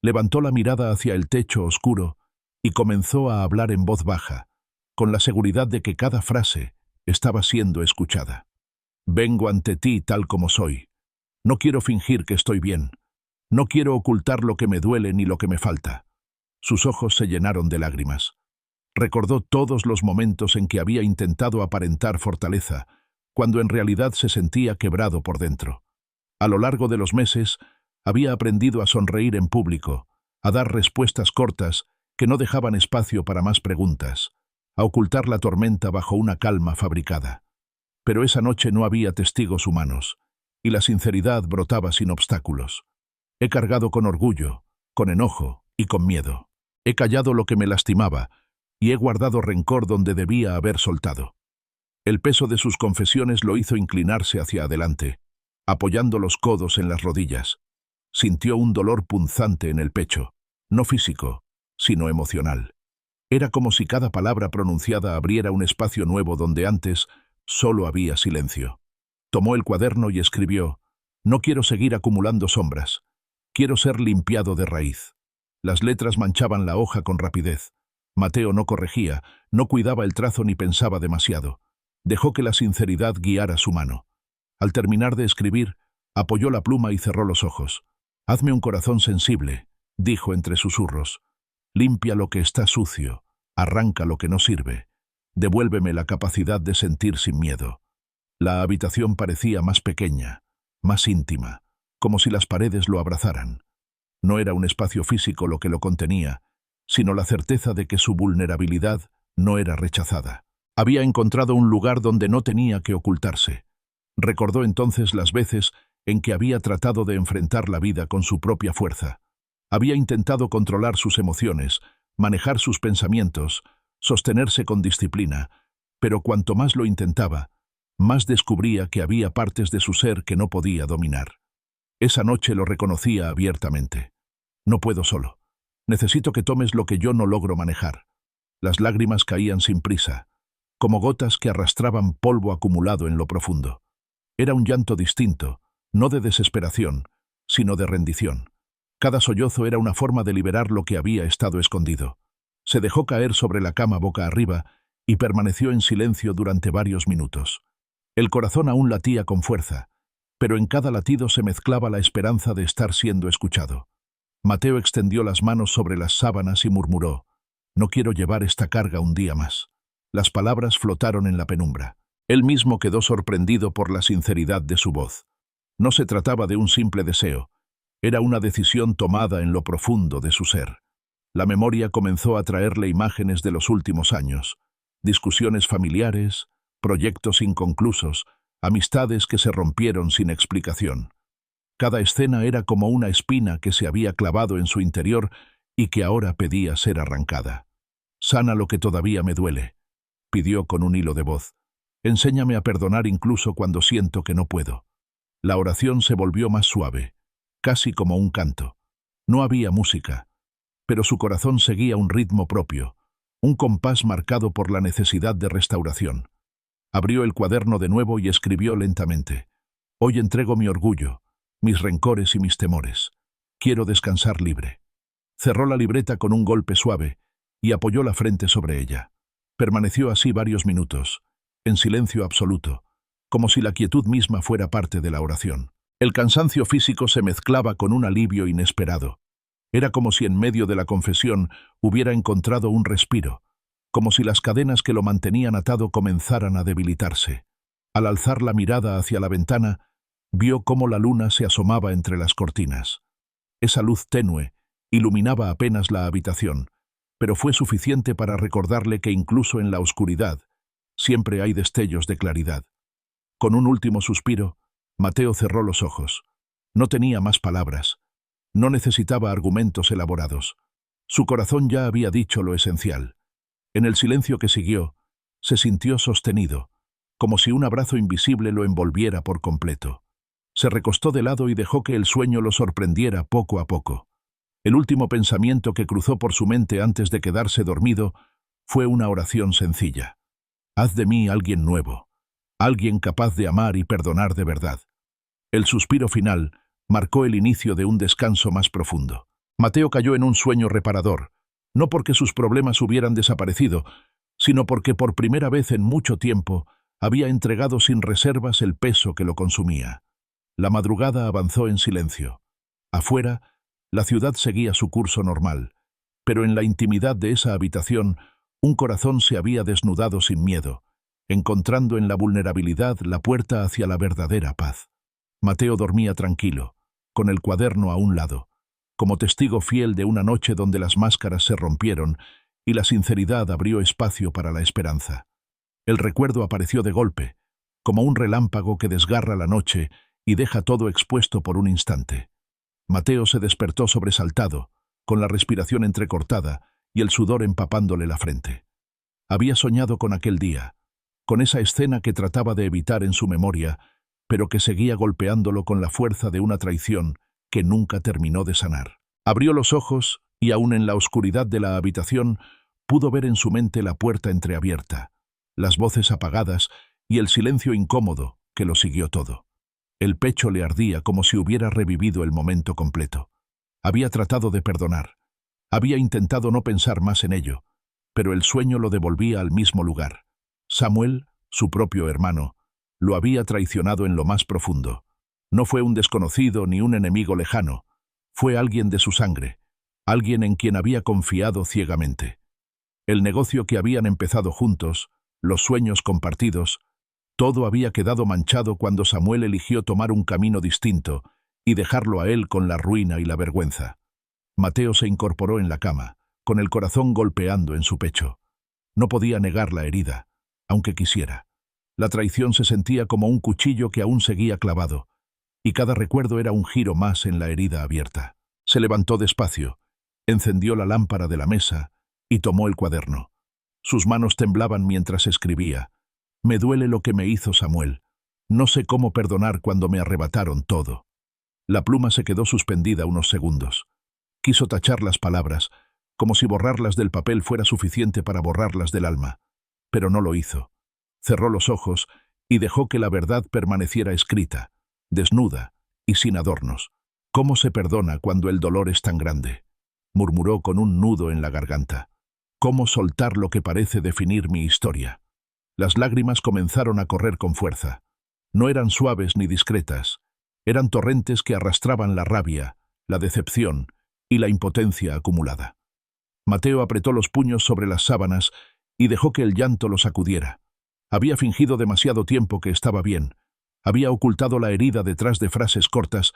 [SPEAKER 1] Levantó la mirada hacia el techo oscuro y comenzó a hablar en voz baja, con la seguridad de que cada frase estaba siendo escuchada. «Vengo ante ti tal como soy. No quiero fingir que estoy bien. No quiero ocultar lo que me duele ni lo que me falta». Sus ojos se llenaron de lágrimas. Recordó todos los momentos en que había intentado aparentar fortaleza, cuando en realidad se sentía quebrado por dentro. A lo largo de los meses, había aprendido a sonreír en público, a dar respuestas cortas que no dejaban espacio para más preguntas, a ocultar la tormenta bajo una calma fabricada. Pero esa noche no había testigos humanos, y la sinceridad brotaba sin obstáculos. «He cargado con orgullo, con enojo y con miedo. He callado lo que me lastimaba, y he guardado rencor donde debía haber soltado». El peso de sus confesiones lo hizo inclinarse hacia adelante, apoyando los codos en las rodillas. Sintió un dolor punzante en el pecho, no físico, sino emocional. Era como si cada palabra pronunciada abriera un espacio nuevo donde antes solo había silencio. Tomó el cuaderno y escribió: «No quiero seguir acumulando sombras. Quiero ser limpiado de raíz». Las letras manchaban la hoja con rapidez. Mateo no corregía, no cuidaba el trazo ni pensaba demasiado. Dejó que la sinceridad guiara su mano. Al terminar de escribir, Apoyó la pluma y cerró los ojos. «Hazme un corazón sensible», dijo entre susurros. «Limpia lo que está sucio, arranca lo que no sirve. Devuélveme la capacidad de sentir sin miedo». La habitación parecía más pequeña, más íntima, como si las paredes lo abrazaran. No era un espacio físico lo que lo contenía, sino la certeza de que su vulnerabilidad no era rechazada. Había encontrado un lugar donde no tenía que ocultarse. Recordó entonces las veces en que había tratado de enfrentar la vida con su propia fuerza. Había intentado controlar sus emociones, manejar sus pensamientos, sostenerse con disciplina, pero cuanto más lo intentaba, más descubría que había partes de su ser que no podía dominar. Esa noche lo reconocía abiertamente. «No puedo solo. Necesito que tomes lo que yo no logro manejar». Las lágrimas caían sin prisa, como gotas que arrastraban polvo acumulado en lo profundo. Era un llanto distinto, no de desesperación, sino de rendición. Cada sollozo era una forma de liberar lo que había estado escondido. Se dejó caer sobre la cama boca arriba y permaneció en silencio durante varios minutos. El corazón aún latía con fuerza, pero en cada latido se mezclaba la esperanza de estar siendo escuchado. Mateo extendió las manos sobre las sábanas y murmuró: «No quiero llevar esta carga un día más». Las palabras flotaron en la penumbra. Él mismo quedó sorprendido por la sinceridad de su voz. No se trataba de un simple deseo, era una decisión tomada en lo profundo de su ser. La memoria comenzó a traerle imágenes de los últimos años, discusiones familiares, proyectos inconclusos, amistades que se rompieron sin explicación. Cada escena era como una espina que se había clavado en su interior y que ahora pedía ser arrancada. «Sana lo que todavía me duele», pidió con un hilo de voz. «Enséñame a perdonar incluso cuando siento que no puedo». La oración se volvió más suave, casi como un canto. No había música, pero su corazón seguía un ritmo propio, un compás marcado por la necesidad de restauración. Abrió el cuaderno de nuevo y escribió lentamente: «Hoy entrego mi orgullo, mis rencores y mis temores. Quiero descansar libre». Cerró la libreta con un golpe suave y apoyó la frente sobre ella. Permaneció así varios minutos, en silencio absoluto, como si la quietud misma fuera parte de la oración. El cansancio físico se mezclaba con un alivio inesperado. Era como si en medio de la confesión hubiera encontrado un respiro, como si las cadenas que lo mantenían atado comenzaran a debilitarse. Al alzar la mirada hacia la ventana, vio cómo la luna se asomaba entre las cortinas. Esa luz tenue iluminaba apenas la habitación, pero fue suficiente para recordarle que incluso en la oscuridad siempre hay destellos de claridad. Con un último suspiro, Mateo cerró los ojos. No tenía más palabras. No necesitaba argumentos elaborados. Su corazón ya había dicho lo esencial. En el silencio que siguió, se sintió sostenido, como si un abrazo invisible lo envolviera por completo. Se recostó de lado y dejó que el sueño lo sorprendiera poco a poco. El último pensamiento que cruzó por su mente antes de quedarse dormido fue una oración sencilla: «Haz de mí alguien nuevo, alguien capaz de amar y perdonar de verdad». El suspiro final marcó el inicio de un descanso más profundo. Mateo cayó en un sueño reparador, no porque sus problemas hubieran desaparecido, sino porque por primera vez en mucho tiempo había entregado sin reservas el peso que lo consumía. La madrugada avanzó en silencio. Afuera, la ciudad seguía su curso normal, pero en la intimidad de esa habitación, un corazón se había desnudado sin miedo, encontrando en la vulnerabilidad la puerta hacia la verdadera paz. Mateo dormía tranquilo, con el cuaderno a un lado, como testigo fiel de una noche donde las máscaras se rompieron y la sinceridad abrió espacio para la esperanza. El recuerdo apareció de golpe, como un relámpago que desgarra la noche y deja todo expuesto por un instante. Mateo se despertó sobresaltado, con la respiración entrecortada y el sudor empapándole la frente. Había soñado con aquel día, con esa escena que trataba de evitar en su memoria, pero que seguía golpeándolo con la fuerza de una traición que nunca terminó de sanar. Abrió los ojos y aún en la oscuridad de la habitación pudo ver en su mente la puerta entreabierta, las voces apagadas y el silencio incómodo que lo siguió todo. El pecho le ardía como si hubiera revivido el momento completo. Había tratado de perdonar. Había intentado no pensar más en ello, pero el sueño lo devolvía al mismo lugar. Samuel, su propio hermano, lo había traicionado en lo más profundo. No fue un desconocido ni un enemigo lejano, fue alguien de su sangre, alguien en quien había confiado ciegamente. El negocio que habían empezado juntos, los sueños compartidos, todo había quedado manchado cuando Samuel eligió tomar un camino distinto y dejarlo a él con la ruina y la vergüenza. Mateo se incorporó en la cama, con el corazón golpeando en su pecho. No podía negar la herida, aunque quisiera. La traición se sentía como un cuchillo que aún seguía clavado, y cada recuerdo era un giro más en la herida abierta. Se levantó despacio, encendió la lámpara de la mesa y tomó el cuaderno. Sus manos temblaban mientras escribía. Me duele lo que me hizo Samuel. No sé cómo perdonar cuando me arrebataron todo. La pluma se quedó suspendida unos segundos. Quiso tachar las palabras, como si borrarlas del papel fuera suficiente para borrarlas del alma, pero no lo hizo. Cerró los ojos y dejó que la verdad permaneciera escrita, desnuda y sin adornos. ¿Cómo se perdona cuando el dolor es tan grande?, murmuró con un nudo en la garganta. ¿Cómo soltar lo que parece definir mi historia? Las lágrimas comenzaron a correr con fuerza. No eran suaves ni discretas, eran torrentes que arrastraban la rabia, la decepción y la impotencia acumulada. Mateo apretó los puños sobre las sábanas y dejó que el llanto lo sacudiera. Había fingido demasiado tiempo que estaba bien. Había ocultado la herida detrás de frases cortas,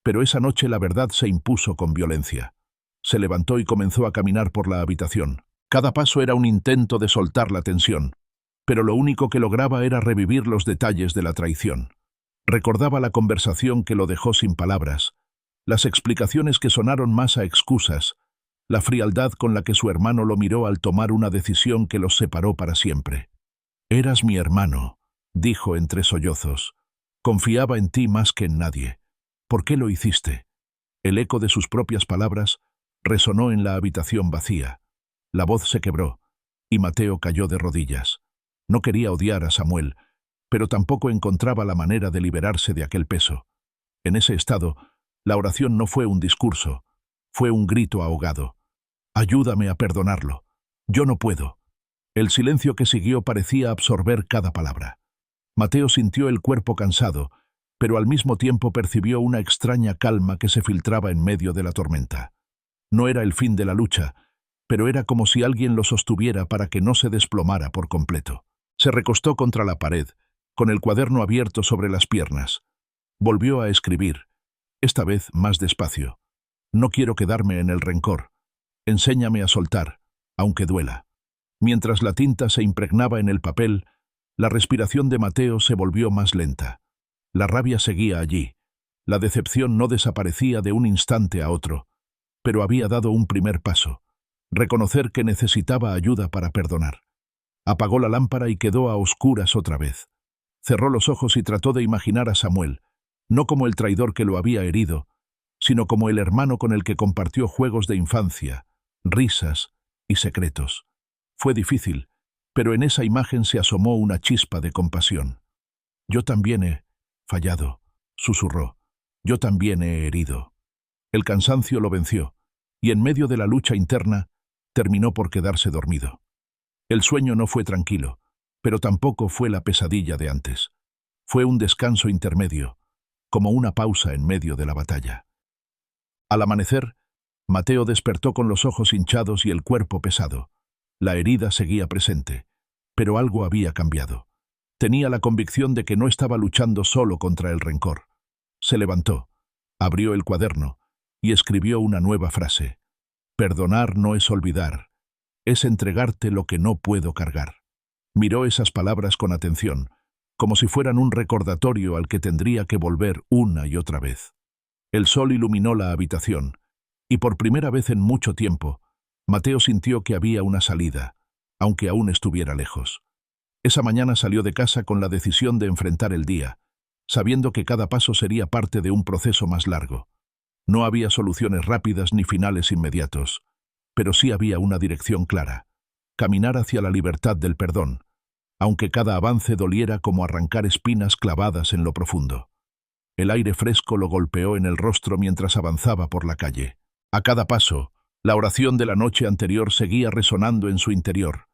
[SPEAKER 1] pero esa noche la verdad se impuso con violencia. Se levantó y comenzó a caminar por la habitación. Cada paso era un intento de soltar la tensión, pero lo único que lograba era revivir los detalles de la traición. Recordaba la conversación que lo dejó sin palabras, las explicaciones que sonaron más a excusas, la frialdad con la que su hermano lo miró al tomar una decisión que los separó para siempre. «Eras mi hermano», dijo entre sollozos. «Confiaba en ti más que en nadie. ¿Por qué lo hiciste?» El eco de sus propias palabras resonó en la habitación vacía. La voz se quebró, y Mateo cayó de rodillas. No quería odiar a Samuel, pero tampoco encontraba la manera de liberarse de aquel peso. En ese estado, la oración no fue un discurso, fue un grito ahogado. «Ayúdame a perdonarlo. Yo no puedo». El silencio que siguió parecía absorber cada palabra. Mateo sintió el cuerpo cansado, pero al mismo tiempo percibió una extraña calma que se filtraba en medio de la tormenta. No era el fin de la lucha, pero era como si alguien lo sostuviera para que no se desplomara por completo. Se recostó contra la pared, con el cuaderno abierto sobre las piernas. Volvió a escribir, esta vez más despacio. «No quiero quedarme en el rencor. Enséñame a soltar, aunque duela». Mientras la tinta se impregnaba en el papel, la respiración de Mateo se volvió más lenta. La rabia seguía allí. La decepción no desaparecía de un instante a otro, pero había dado un primer paso, reconocer que necesitaba ayuda para perdonar. Apagó la lámpara y quedó a oscuras otra vez. Cerró los ojos y trató de imaginar a Samuel, no como el traidor que lo había herido, sino como el hermano con el que compartió juegos de infancia, risas y secretos. Fue difícil, pero en esa imagen se asomó una chispa de compasión. «Yo también he fallado», susurró. «Yo también he herido». El cansancio lo venció, y en medio de la lucha interna, terminó por quedarse dormido. El sueño no fue tranquilo, pero tampoco fue la pesadilla de antes. Fue un descanso intermedio, como una pausa en medio de la batalla. Al amanecer, Mateo despertó con los ojos hinchados y el cuerpo pesado. La herida seguía presente, pero algo había cambiado. Tenía la convicción de que no estaba luchando solo contra el rencor. Se levantó, abrió el cuaderno y escribió una nueva frase. «Perdonar no es olvidar, es entregarte lo que no puedo cargar». Miró esas palabras con atención, como si fueran un recordatorio al que tendría que volver una y otra vez. El sol iluminó la habitación, y por primera vez en mucho tiempo, Mateo sintió que había una salida, aunque aún estuviera lejos. Esa mañana salió de casa con la decisión de enfrentar el día, sabiendo que cada paso sería parte de un proceso más largo. No había soluciones rápidas ni finales inmediatos, pero sí había una dirección clara: caminar hacia la libertad del perdón, aunque cada avance doliera como arrancar espinas clavadas en lo profundo. El aire fresco lo golpeó en el rostro mientras avanzaba por la calle. A cada paso, la oración de la noche anterior seguía resonando en su interior.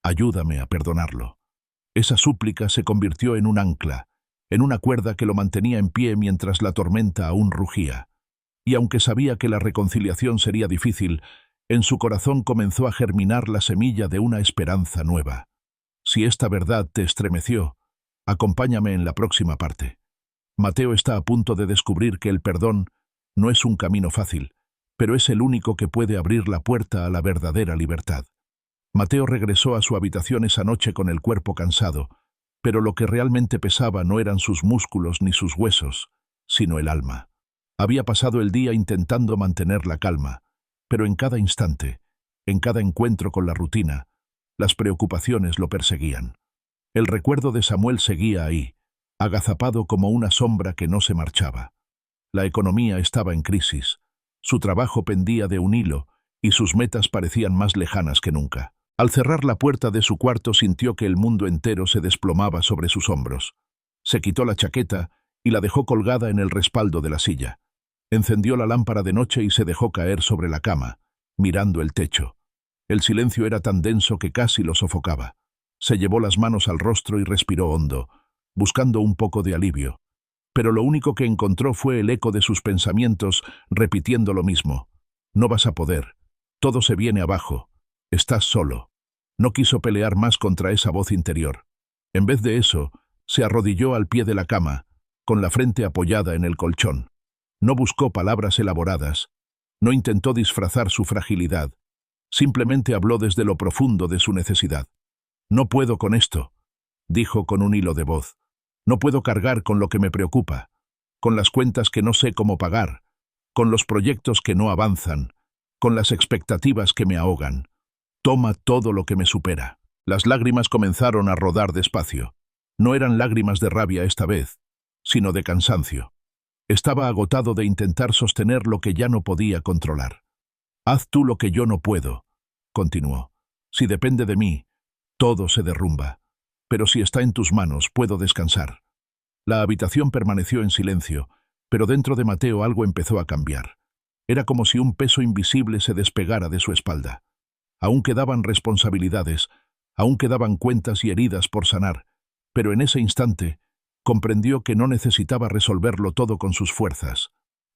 [SPEAKER 1] «Ayúdame a perdonarlo». Esa súplica se convirtió en un ancla, en una cuerda que lo mantenía en pie mientras la tormenta aún rugía. Y aunque sabía que la reconciliación sería difícil, en su corazón comenzó a germinar la semilla de una esperanza nueva. Si esta verdad te estremeció, acompáñame en la próxima parte. Mateo está a punto de descubrir que el perdón no es un camino fácil, pero es el único que puede abrir la puerta a la verdadera libertad. Mateo regresó a su habitación esa noche con el cuerpo cansado, pero lo que realmente pesaba no eran sus músculos ni sus huesos, sino el alma. Había pasado el día intentando mantener la calma, pero en cada instante, en cada encuentro con la rutina, las preocupaciones lo perseguían. El recuerdo de Samuel seguía ahí, agazapado como una sombra que no se marchaba. La economía estaba en crisis, su trabajo pendía de un hilo y sus metas parecían más lejanas que nunca. Al cerrar la puerta de su cuarto sintió que el mundo entero se desplomaba sobre sus hombros. Se quitó la chaqueta y la dejó colgada en el respaldo de la silla. Encendió la lámpara de noche y se dejó caer sobre la cama, mirando el techo. El silencio era tan denso que casi lo sofocaba. Se llevó las manos al rostro y respiró hondo, buscando un poco de alivio. Pero lo único que encontró fue el eco de sus pensamientos repitiendo lo mismo. No vas a poder. Todo se viene abajo. Estás solo. No quiso pelear más contra esa voz interior. En vez de eso, se arrodilló al pie de la cama, con la frente apoyada en el colchón. No buscó palabras elaboradas. No intentó disfrazar su fragilidad. Simplemente habló desde lo profundo de su necesidad. No puedo con esto, dijo con un hilo de voz. No puedo cargar con lo que me preocupa, con las cuentas que no sé cómo pagar, con los proyectos que no avanzan, con las expectativas que me ahogan. Toma todo lo que me supera. Las lágrimas comenzaron a rodar despacio. No eran lágrimas de rabia esta vez, sino de cansancio. Estaba agotado de intentar sostener lo que ya no podía controlar. Haz tú lo que yo no puedo, continuó. Si depende de mí, todo se derrumba. Pero si está en tus manos, puedo descansar. La habitación permaneció en silencio, pero dentro de Mateo algo empezó a cambiar. Era como si un peso invisible se despegara de su espalda. Aún quedaban responsabilidades, aún quedaban cuentas y heridas por sanar, pero en ese instante comprendió que no necesitaba resolverlo todo con sus fuerzas.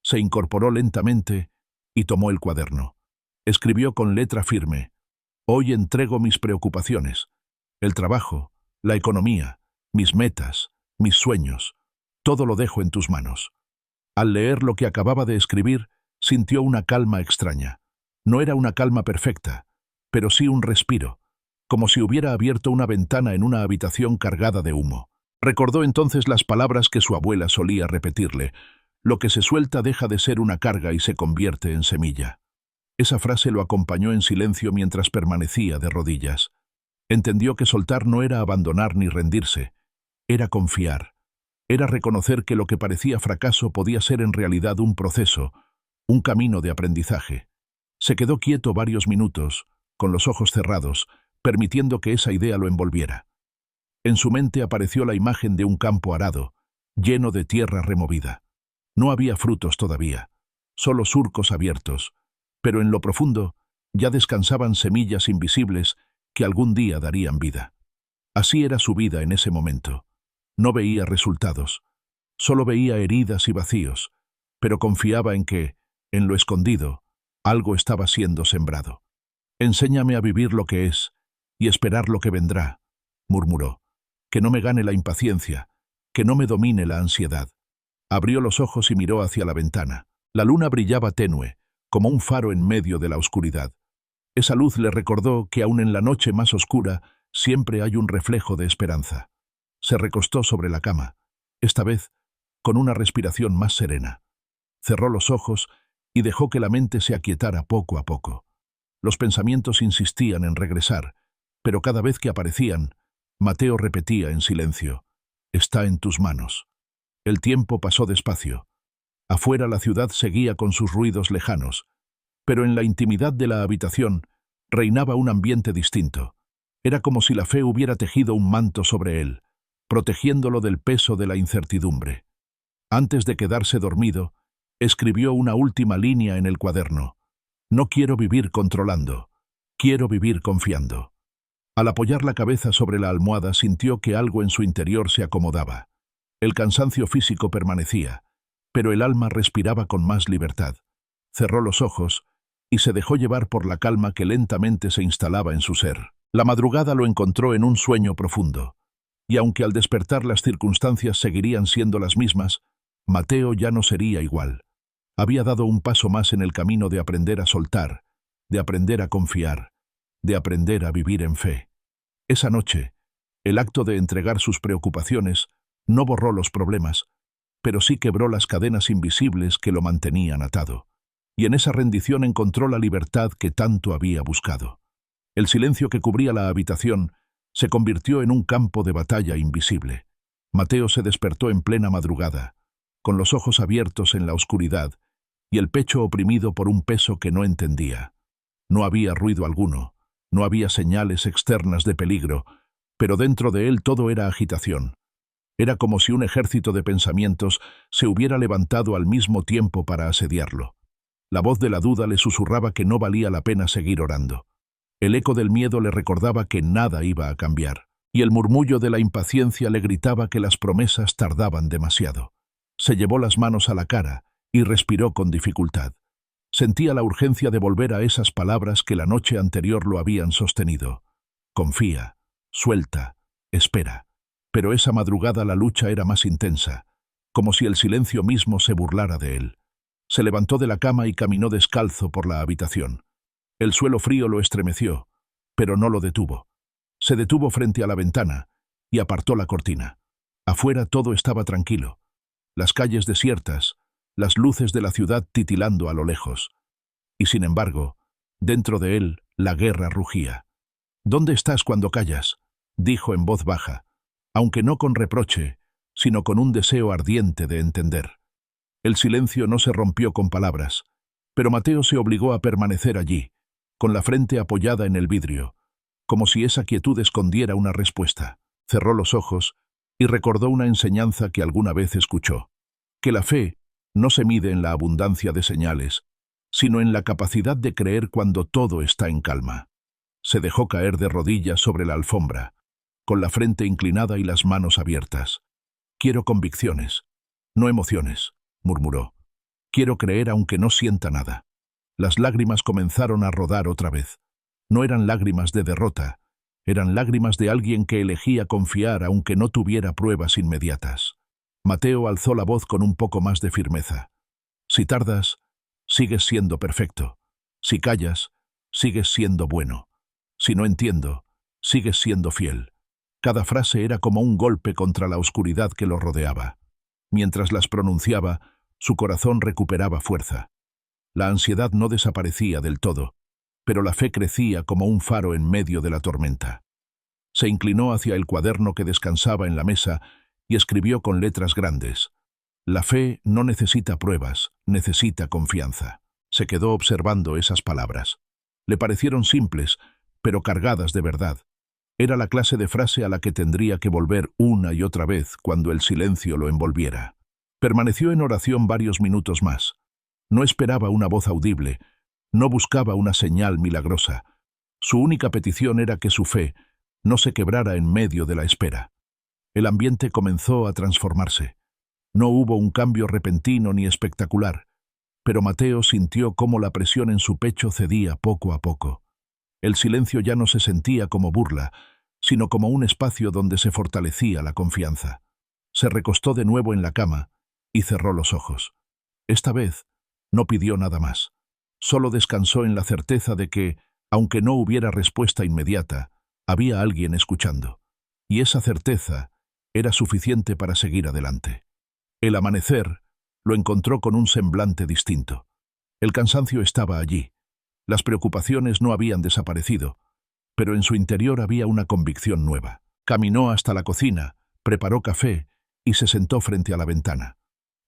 [SPEAKER 1] Se incorporó lentamente y tomó el cuaderno. Escribió con letra firme: hoy entrego mis preocupaciones, el trabajo, la economía, mis metas, mis sueños, todo lo dejo en tus manos. Al leer lo que acababa de escribir, sintió una calma extraña. No era una calma perfecta, pero sí un respiro, como si hubiera abierto una ventana en una habitación cargada de humo. Recordó entonces las palabras que su abuela solía repetirle: lo que se suelta deja de ser una carga y se convierte en semilla. Esa frase lo acompañó en silencio mientras permanecía de rodillas. Entendió que soltar no era abandonar ni rendirse, era confiar. Era reconocer que lo que parecía fracaso podía ser en realidad un proceso, un camino de aprendizaje. Se quedó quieto varios minutos, con los ojos cerrados, permitiendo que esa idea lo envolviera. En su mente apareció la imagen de un campo arado, lleno de tierra removida. No había frutos todavía, solo surcos abiertos, pero en lo profundo ya descansaban semillas invisibles que algún día darían vida. Así era su vida en ese momento. No veía resultados, solo veía heridas y vacíos, pero confiaba en que, en lo escondido, algo estaba siendo sembrado. Enséñame a vivir lo que es y esperar lo que vendrá, murmuró. Que no me gane la impaciencia, que no me domine la ansiedad. Abrió los ojos y miró hacia la ventana. La luna brillaba tenue, como un faro en medio de la oscuridad. Esa luz le recordó que aun en la noche más oscura siempre hay un reflejo de esperanza. Se recostó sobre la cama, esta vez con una respiración más serena. Cerró los ojos y dejó que la mente se aquietara poco a poco. Los pensamientos insistían en regresar, pero cada vez que aparecían, Mateo repetía en silencio: está en tus manos. El tiempo pasó despacio. Afuera la ciudad seguía con sus ruidos lejanos, pero en la intimidad de la habitación reinaba un ambiente distinto. Era como si la fe hubiera tejido un manto sobre él, protegiéndolo del peso de la incertidumbre. Antes de quedarse dormido, escribió una última línea en el cuaderno: no quiero vivir controlando, quiero vivir confiando. Al apoyar la cabeza sobre la almohada sintió que algo en su interior se acomodaba. El cansancio físico permanecía, pero el alma respiraba con más libertad. Cerró los ojos y se dejó llevar por la calma que lentamente se instalaba en su ser. La madrugada lo encontró en un sueño profundo, y aunque al despertar las circunstancias seguirían siendo las mismas, Mateo ya no sería igual. Había dado un paso más en el camino de aprender a soltar, de aprender a confiar, de aprender a vivir en fe. Esa noche, el acto de entregar sus preocupaciones no borró los problemas, pero sí quebró las cadenas invisibles que lo mantenían atado. Y en esa rendición encontró la libertad que tanto había buscado. El silencio que cubría la habitación se convirtió en un campo de batalla invisible. Mateo se despertó en plena madrugada, con los ojos abiertos en la oscuridad y el pecho oprimido por un peso que no entendía. No había ruido alguno, no había señales externas de peligro, pero dentro de él todo era agitación. Era como si un ejército de pensamientos se hubiera levantado al mismo tiempo para asediarlo. La voz de la duda le susurraba que no valía la pena seguir orando. El eco del miedo le recordaba que nada iba a cambiar, y el murmullo de la impaciencia le gritaba que las promesas tardaban demasiado. Se llevó las manos a la cara y respiró con dificultad. Sentía la urgencia de volver a esas palabras que la noche anterior lo habían sostenido. Confía, suelta, espera. Pero esa madrugada la lucha era más intensa, como si el silencio mismo se burlara de él. Se levantó de la cama y caminó descalzo por la habitación. El suelo frío lo estremeció, pero no lo detuvo. Se detuvo frente a la ventana y apartó la cortina. Afuera todo estaba tranquilo. Las calles desiertas, las luces de la ciudad titilando a lo lejos. Y sin embargo, dentro de él, la guerra rugía. «¿Dónde estás cuando callas?», dijo en voz baja, aunque no con reproche, sino con un deseo ardiente de entender. El silencio no se rompió con palabras, pero Mateo se obligó a permanecer allí, con la frente apoyada en el vidrio, como si esa quietud escondiera una respuesta. Cerró los ojos y recordó una enseñanza que alguna vez escuchó, que la fe no se mide en la abundancia de señales, sino en la capacidad de creer cuando todo está en calma. Se dejó caer de rodillas sobre la alfombra, con la frente inclinada y las manos abiertas. «Quiero convicciones, no emociones», murmuró. «Quiero creer aunque no sienta nada». Las lágrimas comenzaron a rodar otra vez. No eran lágrimas de derrota, eran lágrimas de alguien que elegía confiar aunque no tuviera pruebas inmediatas. Mateo alzó la voz con un poco más de firmeza. «Si tardas, sigues siendo perfecto. Si callas, sigues siendo bueno. Si no entiendo, sigues siendo fiel». Cada frase era como un golpe contra la oscuridad que lo rodeaba. Mientras las pronunciaba, su corazón recuperaba fuerza. La ansiedad no desaparecía del todo, pero la fe crecía como un faro en medio de la tormenta. Se inclinó hacia el cuaderno que descansaba en la mesa y escribió con letras grandes: «La fe no necesita pruebas, necesita confianza». Se quedó observando esas palabras. Le parecieron simples, pero cargadas de verdad. Era la clase de frase a la que tendría que volver una y otra vez cuando el silencio lo envolviera. Permaneció en oración varios minutos más. No esperaba una voz audible, no buscaba una señal milagrosa. Su única petición era que su fe no se quebrara en medio de la espera. El ambiente comenzó a transformarse. No hubo un cambio repentino ni espectacular, pero Mateo sintió cómo la presión en su pecho cedía poco a poco. El silencio ya no se sentía como burla, sino como un espacio donde se fortalecía la confianza. Se recostó de nuevo en la cama y cerró los ojos. Esta vez no pidió nada más. Solo descansó en la certeza de que, aunque no hubiera respuesta inmediata, había alguien escuchando. Y esa certeza era suficiente para seguir adelante. El amanecer lo encontró con un semblante distinto. El cansancio estaba allí. Las preocupaciones no habían desaparecido, pero en su interior había una convicción nueva. Caminó hasta la cocina, preparó café y se sentó frente a la ventana.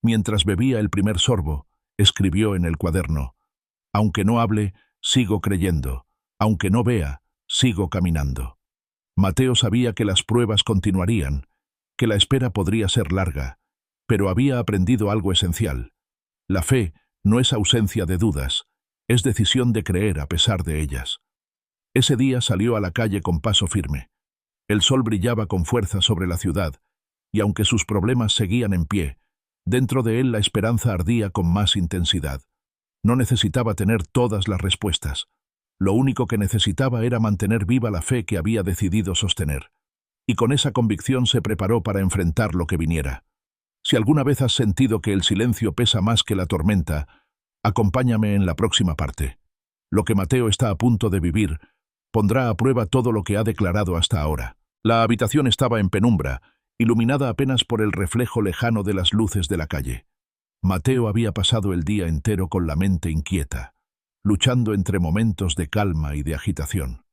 [SPEAKER 1] Mientras bebía el primer sorbo, escribió en el cuaderno: «Aunque no hable, sigo creyendo. Aunque no vea, sigo caminando». Mateo sabía que las pruebas continuarían, que la espera podría ser larga, pero había aprendido algo esencial. La fe no es ausencia de dudas, es decisión de creer a pesar de ellas. Ese día salió a la calle con paso firme. El sol brillaba con fuerza sobre la ciudad, y aunque sus problemas seguían en pie, dentro de él la esperanza ardía con más intensidad. No necesitaba tener todas las respuestas. Lo único que necesitaba era mantener viva la fe que había decidido sostener. Y con esa convicción se preparó para enfrentar lo que viniera. Si alguna vez has sentido que el silencio pesa más que la tormenta, acompáñame en la próxima parte. Lo que Mateo está a punto de vivir pondrá a prueba todo lo que ha declarado hasta ahora. La habitación estaba en penumbra, iluminada apenas por el reflejo lejano de las luces de la calle. Mateo había pasado el día entero con la mente inquieta, luchando entre momentos de calma y de agitación.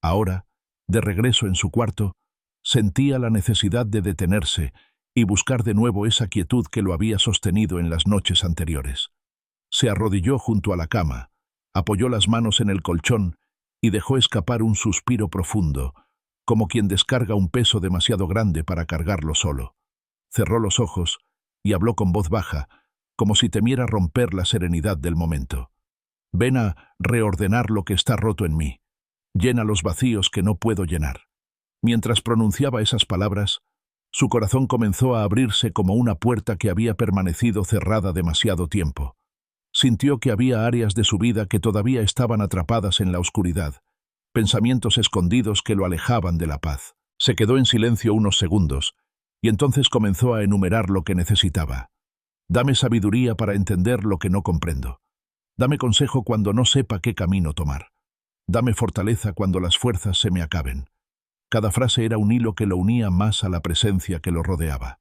[SPEAKER 1] Ahora, de regreso en su cuarto, sentía la necesidad de detenerse y buscar de nuevo esa quietud que lo había sostenido en las noches anteriores. Se arrodilló junto a la cama, apoyó las manos en el colchón y dejó escapar un suspiro profundo, como quien descarga un peso demasiado grande para cargarlo solo. Cerró los ojos y habló con voz baja, como si temiera romper la serenidad del momento. Ven a reordenar lo que está roto en mí. Llena los vacíos que no puedo llenar. Mientras pronunciaba esas palabras, su corazón comenzó a abrirse como una puerta que había permanecido cerrada demasiado tiempo. Sintió que había áreas de su vida que todavía estaban atrapadas en la oscuridad, pensamientos escondidos que lo alejaban de la paz. Se quedó en silencio unos segundos, y entonces comenzó a enumerar lo que necesitaba. Dame sabiduría para entender lo que no comprendo. Dame consejo cuando no sepa qué camino tomar. Dame fortaleza cuando las fuerzas se me acaben. Cada frase era un hilo que lo unía más a la presencia que lo rodeaba.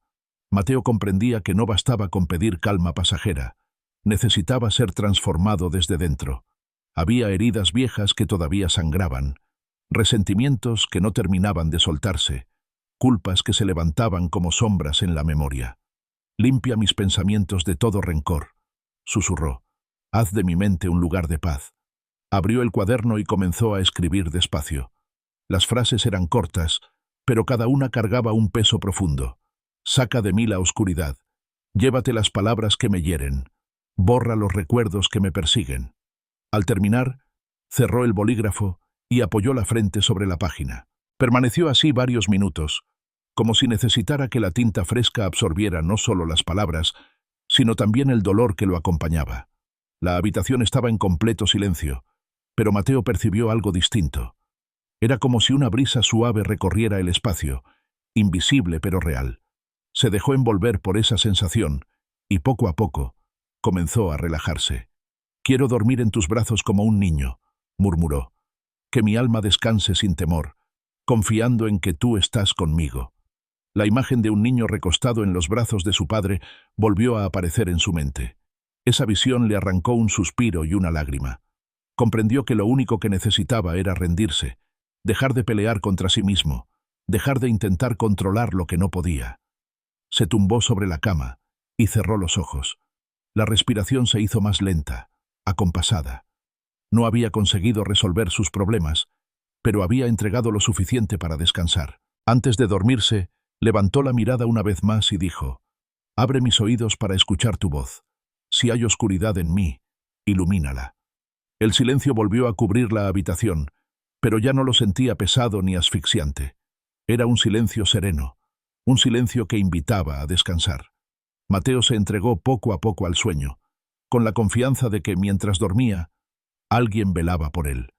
[SPEAKER 1] Mateo comprendía que no bastaba con pedir calma pasajera. Necesitaba ser transformado desde dentro. Había heridas viejas que todavía sangraban, resentimientos que no terminaban de soltarse, culpas que se levantaban como sombras en la memoria. Limpia mis pensamientos de todo rencor, susurró. Haz de mi mente un lugar de paz. Abrió el cuaderno y comenzó a escribir despacio. Las frases eran cortas, pero cada una cargaba un peso profundo. Saca de mí la oscuridad. Llévate las palabras que me hieren. Borra los recuerdos que me persiguen. Al terminar, cerró el bolígrafo y apoyó la frente sobre la página. Permaneció así varios minutos, como si necesitara que la tinta fresca absorbiera no solo las palabras, sino también el dolor que lo acompañaba. La habitación estaba en completo silencio, pero Mateo percibió algo distinto. Era como si una brisa suave recorriera el espacio, invisible pero real. Se dejó envolver por esa sensación, y poco a poco comenzó a relajarse. «Quiero dormir en tus brazos como un niño», murmuró. «Que mi alma descanse sin temor, confiando en que tú estás conmigo». La imagen de un niño recostado en los brazos de su padre volvió a aparecer en su mente. Esa visión le arrancó un suspiro y una lágrima. Comprendió que lo único que necesitaba era rendirse, dejar de pelear contra sí mismo, dejar de intentar controlar lo que no podía. Se tumbó sobre la cama y cerró los ojos. La respiración se hizo más lenta, acompasada. No había conseguido resolver sus problemas, pero había entregado lo suficiente para descansar. Antes de dormirse, levantó la mirada una vez más y dijo: «Abre mis oídos para escuchar tu voz. Si hay oscuridad en mí, ilumínala». El silencio volvió a cubrir la habitación, pero ya no lo sentía pesado ni asfixiante. Era un silencio sereno, un silencio que invitaba a descansar. Mateo se entregó poco a poco al sueño, con la confianza de que, mientras dormía, alguien velaba por él.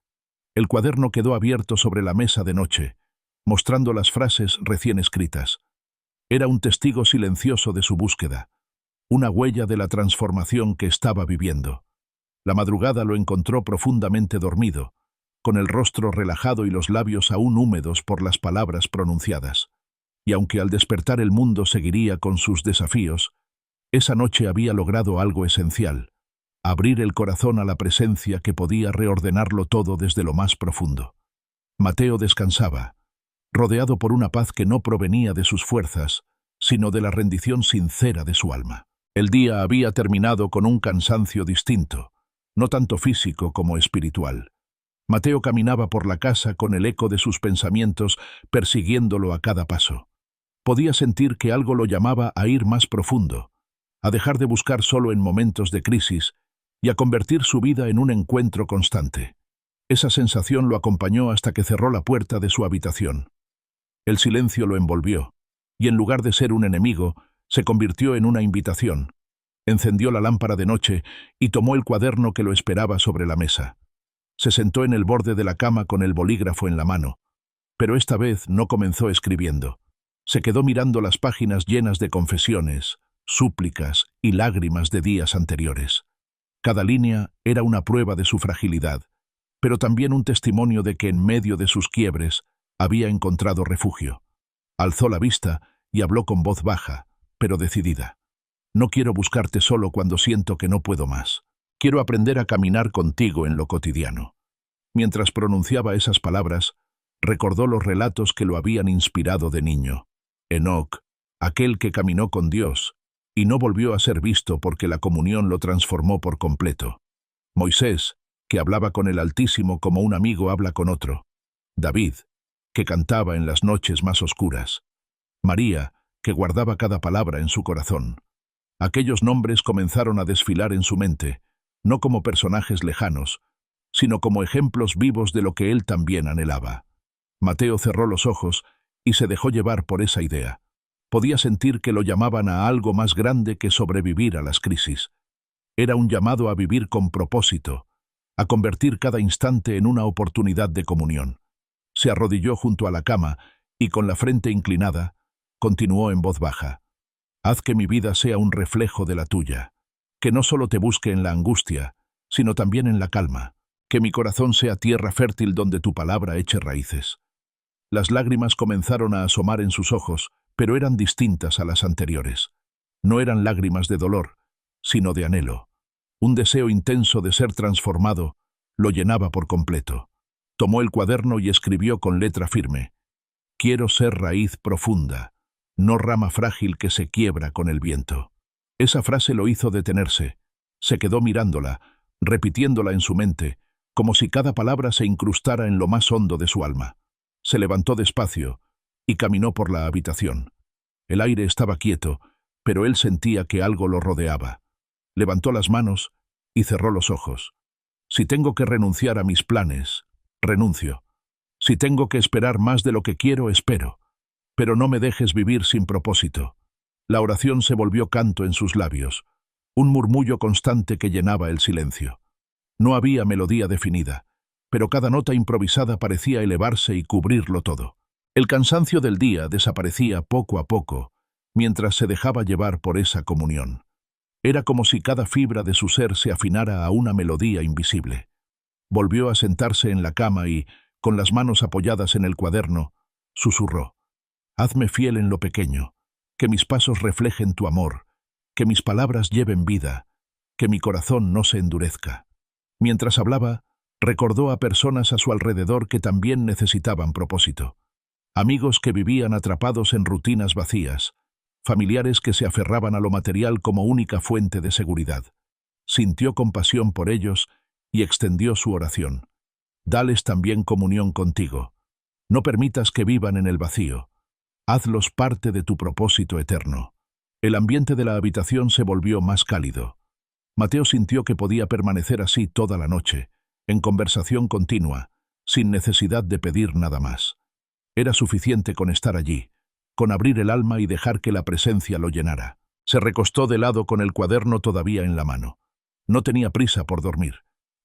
[SPEAKER 1] El cuaderno quedó abierto sobre la mesa de noche, mostrando las frases recién escritas. Era un testigo silencioso de su búsqueda, una huella de la transformación que estaba viviendo. La madrugada lo encontró profundamente dormido, con el rostro relajado y los labios aún húmedos por las palabras pronunciadas. Y aunque al despertar el mundo seguiría con sus desafíos, esa noche había logrado algo esencial: abrir el corazón a la presencia que podía reordenarlo todo desde lo más profundo. Mateo descansaba, rodeado por una paz que no provenía de sus fuerzas, sino de la rendición sincera de su alma. El día había terminado con un cansancio distinto, no tanto físico como espiritual. Mateo caminaba por la casa con el eco de sus pensamientos persiguiéndolo a cada paso. Podía sentir que algo lo llamaba a ir más profundo, a dejar de buscar solo en momentos de crisis y a convertir su vida en un encuentro constante. Esa sensación lo acompañó hasta que cerró la puerta de su habitación. El silencio lo envolvió, y en lugar de ser un enemigo, se convirtió en una invitación. Encendió la lámpara de noche y tomó el cuaderno que lo esperaba sobre la mesa. Se sentó en el borde de la cama con el bolígrafo en la mano, pero esta vez no comenzó escribiendo. Se quedó mirando las páginas llenas de confesiones, súplicas y lágrimas de días anteriores. Cada línea era una prueba de su fragilidad, pero también un testimonio de que en medio de sus quiebres había encontrado refugio. Alzó la vista y habló con voz baja, pero decidida. No quiero buscarte solo cuando siento que no puedo más. Quiero aprender a caminar contigo en lo cotidiano. Mientras pronunciaba esas palabras, recordó los relatos que lo habían inspirado de niño. Enoc, aquel que caminó con Dios, y no volvió a ser visto porque la comunión lo transformó por completo. Moisés, que hablaba con el Altísimo como un amigo habla con otro. David, que cantaba en las noches más oscuras. María, que guardaba cada palabra en su corazón. Aquellos nombres comenzaron a desfilar en su mente, no como personajes lejanos, sino como ejemplos vivos de lo que él también anhelaba. Mateo cerró los ojos y se dejó llevar por esa idea. Podía sentir que lo llamaban a algo más grande que sobrevivir a las crisis. Era un llamado a vivir con propósito, a convertir cada instante en una oportunidad de comunión. Se arrodilló junto a la cama y con la frente inclinada, continuó en voz baja. Haz que mi vida sea un reflejo de la tuya, que no solo te busque en la angustia, sino también en la calma, que mi corazón sea tierra fértil donde tu palabra eche raíces. Las lágrimas comenzaron a asomar en sus ojos, pero eran distintas a las anteriores. No eran lágrimas de dolor, sino de anhelo. Un deseo intenso de ser transformado lo llenaba por completo. Tomó el cuaderno y escribió con letra firme: Quiero ser raíz profunda, no rama frágil que se quiebra con el viento. Esa frase lo hizo detenerse. Se quedó mirándola, repitiéndola en su mente, como si cada palabra se incrustara en lo más hondo de su alma. Se levantó despacio y caminó por la habitación. El aire estaba quieto, pero él sentía que algo lo rodeaba. Levantó las manos y cerró los ojos. Si tengo que renunciar a mis planes, renuncio. Si tengo que esperar más de lo que quiero, espero. Pero no me dejes vivir sin propósito. La oración se volvió canto en sus labios, un murmullo constante que llenaba el silencio. No había melodía definida, pero cada nota improvisada parecía elevarse y cubrirlo todo. El cansancio del día desaparecía poco a poco, mientras se dejaba llevar por esa comunión. Era como si cada fibra de su ser se afinara a una melodía invisible. Volvió a sentarse en la cama y, con las manos apoyadas en el cuaderno, susurró: Hazme fiel en lo pequeño, que mis pasos reflejen tu amor, que mis palabras lleven vida, que mi corazón no se endurezca. Mientras hablaba, recordó a personas a su alrededor que también necesitaban propósito. Amigos que vivían atrapados en rutinas vacías, familiares que se aferraban a lo material como única fuente de seguridad. Sintió compasión por ellos y extendió su oración. Dales también comunión contigo. No permitas que vivan en el vacío. Hazlos parte de tu propósito eterno. El ambiente de la habitación se volvió más cálido. Mateo sintió que podía permanecer así toda la noche, en conversación continua, sin necesidad de pedir nada más. Era suficiente con estar allí, con abrir el alma y dejar que la presencia lo llenara. Se recostó de lado con el cuaderno todavía en la mano. No tenía prisa por dormir.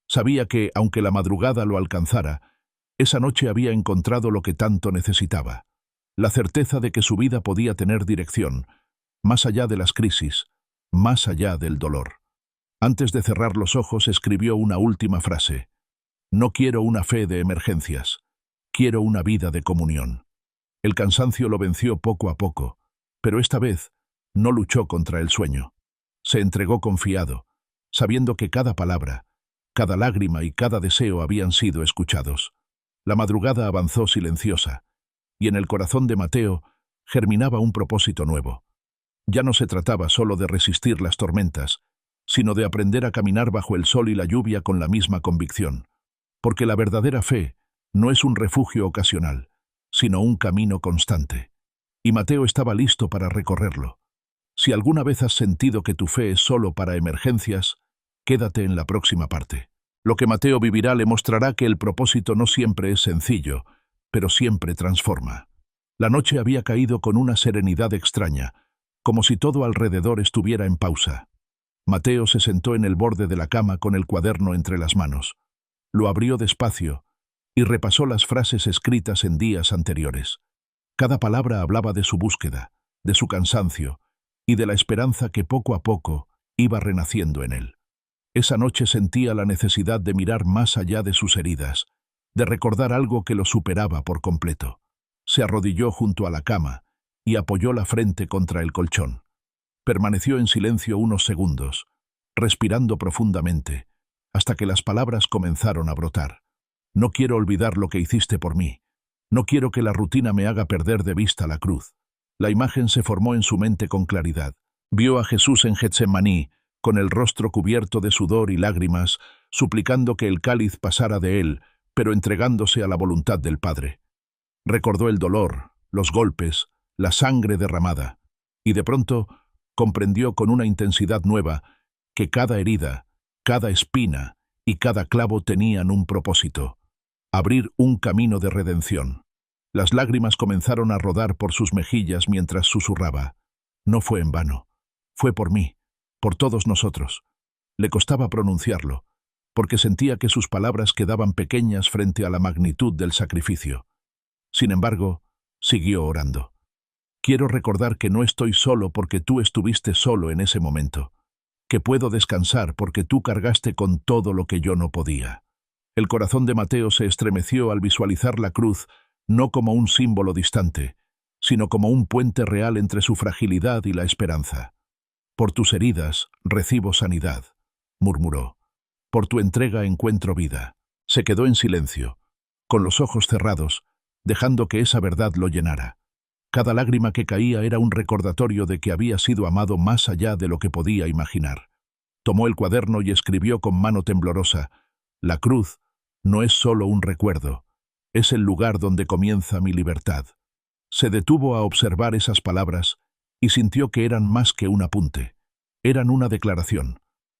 [SPEAKER 1] Sabía que, aunque la madrugada lo alcanzara, esa noche había encontrado lo que tanto necesitaba. La certeza de que su vida podía tener dirección, más allá de las crisis, más allá del dolor. Antes de cerrar los ojos escribió una última frase: No quiero una fe de emergencias, quiero una vida de comunión. El cansancio lo venció poco a poco, pero esta vez no luchó contra el sueño. Se entregó confiado, sabiendo que cada palabra, cada lágrima y cada deseo habían sido escuchados. La madrugada avanzó silenciosa, y en el corazón de Mateo germinaba un propósito nuevo. Ya no se trataba solo de resistir las tormentas, sino de aprender a caminar bajo el sol y la lluvia con la misma convicción. Porque la verdadera fe no es un refugio ocasional, sino un camino constante. Y Mateo estaba listo para recorrerlo. Si alguna vez has sentido que tu fe es solo para emergencias, quédate en la próxima parte. Lo que Mateo vivirá le mostrará que el propósito no siempre es sencillo, pero siempre transforma. La noche había caído con una serenidad extraña, como si todo alrededor estuviera en pausa. Mateo se sentó en el borde de la cama con el cuaderno entre las manos. Lo abrió despacio y repasó las frases escritas en días anteriores. Cada palabra hablaba de su búsqueda, de su cansancio y de la esperanza que poco a poco iba renaciendo en él. Esa noche sentía la necesidad de mirar más allá de sus heridas, de recordar algo que lo superaba por completo. Se arrodilló junto a la cama y apoyó la frente contra el colchón. Permaneció en silencio unos segundos, respirando profundamente, hasta que las palabras comenzaron a brotar. No quiero olvidar lo que hiciste por mí. No quiero que la rutina me haga perder de vista la cruz. La imagen se formó en su mente con claridad. Vio a Jesús en Getsemaní, con el rostro cubierto de sudor y lágrimas, suplicando que el cáliz pasara de él, pero entregándose a la voluntad del Padre. Recordó el dolor, los golpes, la sangre derramada, y de pronto comprendió con una intensidad nueva que cada herida, cada espina y cada clavo tenían un propósito: abrir un camino de redención. Las lágrimas comenzaron a rodar por sus mejillas mientras susurraba. No fue en vano. Fue por mí, por todos nosotros. Le costaba pronunciarlo, porque sentía que sus palabras quedaban pequeñas frente a la magnitud del sacrificio. Sin embargo, siguió orando. Quiero recordar que no estoy solo porque tú estuviste solo en ese momento, que puedo descansar porque tú cargaste con todo lo que yo no podía. El corazón de Mateo se estremeció al visualizar la cruz, no como un símbolo distante, sino como un puente real entre su fragilidad y la esperanza. Por tus heridas recibo sanidad, murmuró. Por tu entrega encuentro vida. Se quedó en silencio, con los ojos cerrados, dejando que esa verdad lo llenara. Cada lágrima que caía era un recordatorio de que había sido amado más allá de lo que podía imaginar. Tomó el cuaderno y escribió con mano temblorosa: la cruz no es solo un recuerdo, es el lugar donde comienza mi libertad. Se detuvo a observar esas palabras y sintió que eran más que un apunte. Eran una declaración.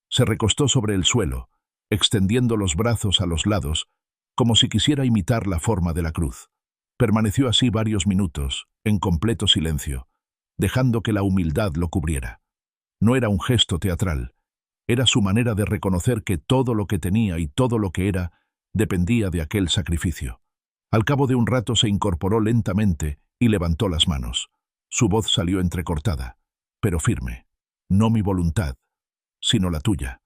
[SPEAKER 1] Se recostó sobre el suelo, extendiendo los brazos a los lados, como si quisiera imitar la forma de la cruz. Permaneció así varios minutos, en completo silencio, dejando que la humildad lo cubriera. No era un gesto teatral, era su manera de reconocer que todo lo que tenía y todo lo que era dependía de aquel sacrificio. Al cabo de un rato se incorporó lentamente y levantó las manos. Su voz salió entrecortada, pero firme. No mi voluntad, sino la tuya.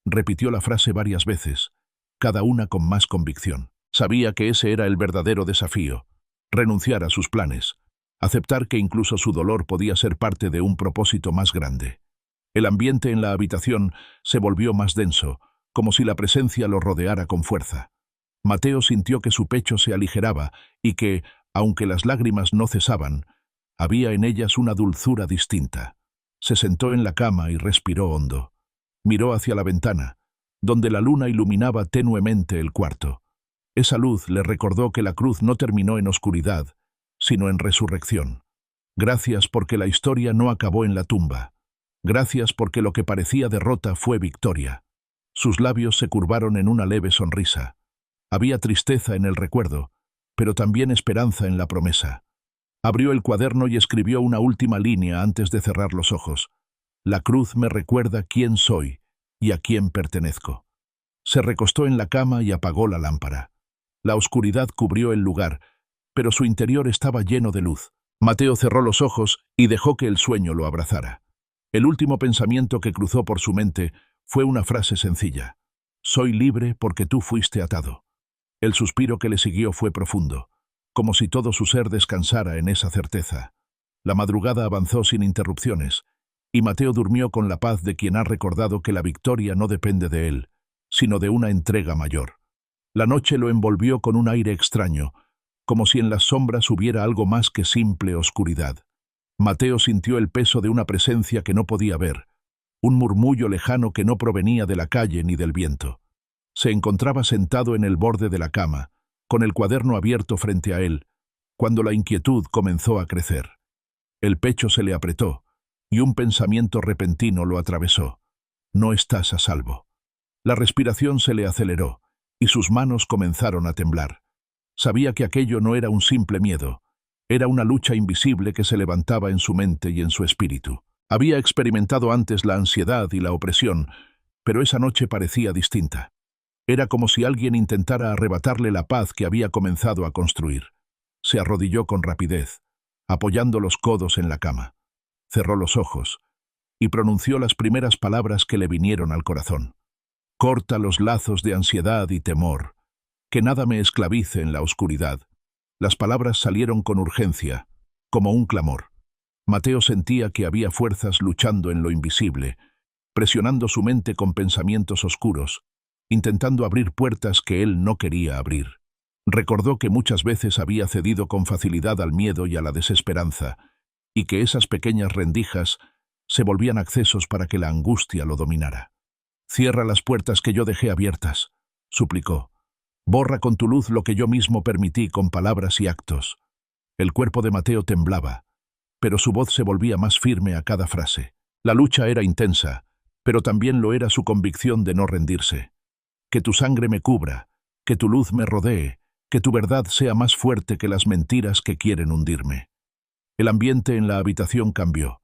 [SPEAKER 1] Repitió la frase varias veces, cada una con más convicción. Sabía que ese era el verdadero desafío: renunciar a sus planes, aceptar que incluso su dolor podía ser parte de un propósito más grande. El ambiente en la habitación se volvió más denso, como si la presencia lo rodeara con fuerza. Mateo sintió que su pecho se aligeraba y que, aunque las lágrimas no cesaban, había en ellas una dulzura distinta. Se sentó en la cama y respiró hondo. Miró hacia la ventana, donde la luna iluminaba tenuemente el cuarto. Esa luz le recordó que la cruz no terminó en oscuridad, sino en resurrección. Gracias porque la historia no acabó en la tumba. Gracias porque lo que parecía derrota fue victoria. Sus labios se curvaron en una leve sonrisa. Había tristeza en el recuerdo, pero también esperanza en la promesa. Abrió el cuaderno y escribió una última línea antes de cerrar los ojos. La cruz me recuerda quién soy y a quién pertenezco. Se recostó en la cama y apagó la lámpara. La oscuridad cubrió el lugar, pero su interior estaba lleno de luz. Mateo cerró los ojos y dejó que el sueño lo abrazara. El último pensamiento que cruzó por su mente fue una frase sencilla: soy libre porque tú fuiste atado. El suspiro que le siguió fue profundo, como si todo su ser descansara en esa certeza. La madrugada avanzó sin interrupciones, y Mateo durmió con la paz de quien ha recordado que la victoria no depende de él, sino de una entrega mayor. La noche lo envolvió con un aire extraño, como si en las sombras hubiera algo más que simple oscuridad. Mateo sintió el peso de una presencia que no podía ver, un murmullo lejano que no provenía de la calle ni del viento. Se encontraba sentado en el borde de la cama, con el cuaderno abierto frente a él, cuando la inquietud comenzó a crecer. El pecho se le apretó, y un pensamiento repentino lo atravesó. No estás a salvo. La respiración se le aceleró, y sus manos comenzaron a temblar. Sabía que aquello no era un simple miedo, Era una lucha invisible que se levantaba en su mente y en su espíritu. Había experimentado antes la ansiedad y la opresión, pero esa noche parecía distinta. Era como si alguien intentara arrebatarle la paz que había comenzado a construir. Se arrodilló con rapidez, apoyando los codos en la cama. Cerró los ojos y pronunció las primeras palabras que le vinieron al corazón. Corta los lazos de ansiedad y temor. Que nada me esclavice en la oscuridad. Las palabras salieron con urgencia, como un clamor. Mateo sentía que había fuerzas luchando en lo invisible, presionando su mente con pensamientos oscuros, intentando abrir puertas que él no quería abrir. Recordó que muchas veces había cedido con facilidad al miedo y a la desesperanza, y que esas pequeñas rendijas se volvían accesos para que la angustia lo dominara. «Cierra las puertas que yo dejé abiertas», suplicó. «Borra con tu luz lo que yo mismo permití con palabras y actos». El cuerpo de Mateo temblaba, pero su voz se volvía más firme a cada frase. La lucha era intensa, pero también lo era su convicción de no rendirse. «Que tu sangre me cubra, que tu luz me rodee, que tu verdad sea más fuerte que las mentiras que quieren hundirme». El ambiente en la habitación cambió.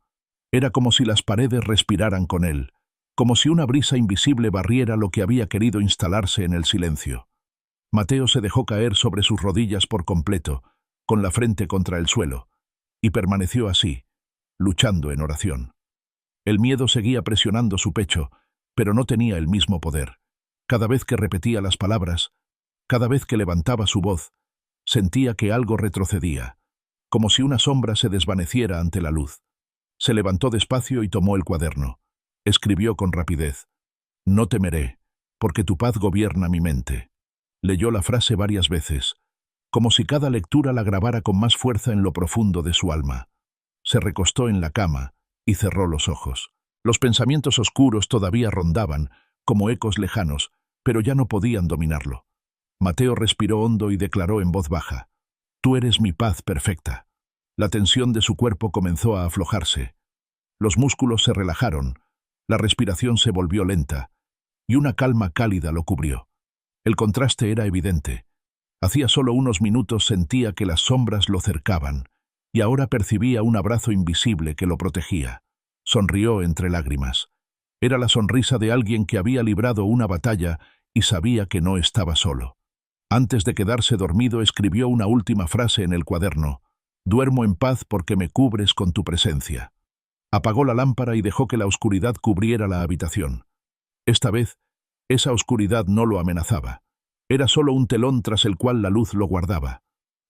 [SPEAKER 1] Era como si las paredes respiraran con él, como si una brisa invisible barriera lo que había querido instalarse en el silencio. Mateo se dejó caer sobre sus rodillas por completo, con la frente contra el suelo, y permaneció así, luchando en oración. El miedo seguía presionando su pecho, pero no tenía el mismo poder. Cada vez que repetía las palabras, cada vez que levantaba su voz, sentía que algo retrocedía, como si una sombra se desvaneciera ante la luz. Se levantó despacio y tomó el cuaderno. Escribió con rapidez: «No temeré, porque tu paz gobierna mi mente». Leyó la frase varias veces, como si cada lectura la grabara con más fuerza en lo profundo de su alma. Se recostó en la cama y cerró los ojos. Los pensamientos oscuros todavía rondaban, como ecos lejanos, pero ya no podían dominarlo. Mateo respiró hondo y declaró en voz baja: «Tú eres mi paz perfecta». La tensión de su cuerpo comenzó a aflojarse. Los músculos se relajaron, la respiración se volvió lenta, y una calma cálida lo cubrió. El contraste era evidente. Hacía solo unos minutos sentía que las sombras lo cercaban, y ahora percibía un abrazo invisible que lo protegía. Sonrió entre lágrimas. Era la sonrisa de alguien que había librado una batalla y sabía que no estaba solo. Antes de quedarse dormido escribió una última frase en el cuaderno: «Duermo en paz porque me cubres con tu presencia». Apagó la lámpara y dejó que la oscuridad cubriera la habitación. Esta vez, esa oscuridad no lo amenazaba. Era solo un telón tras el cual la luz lo guardaba.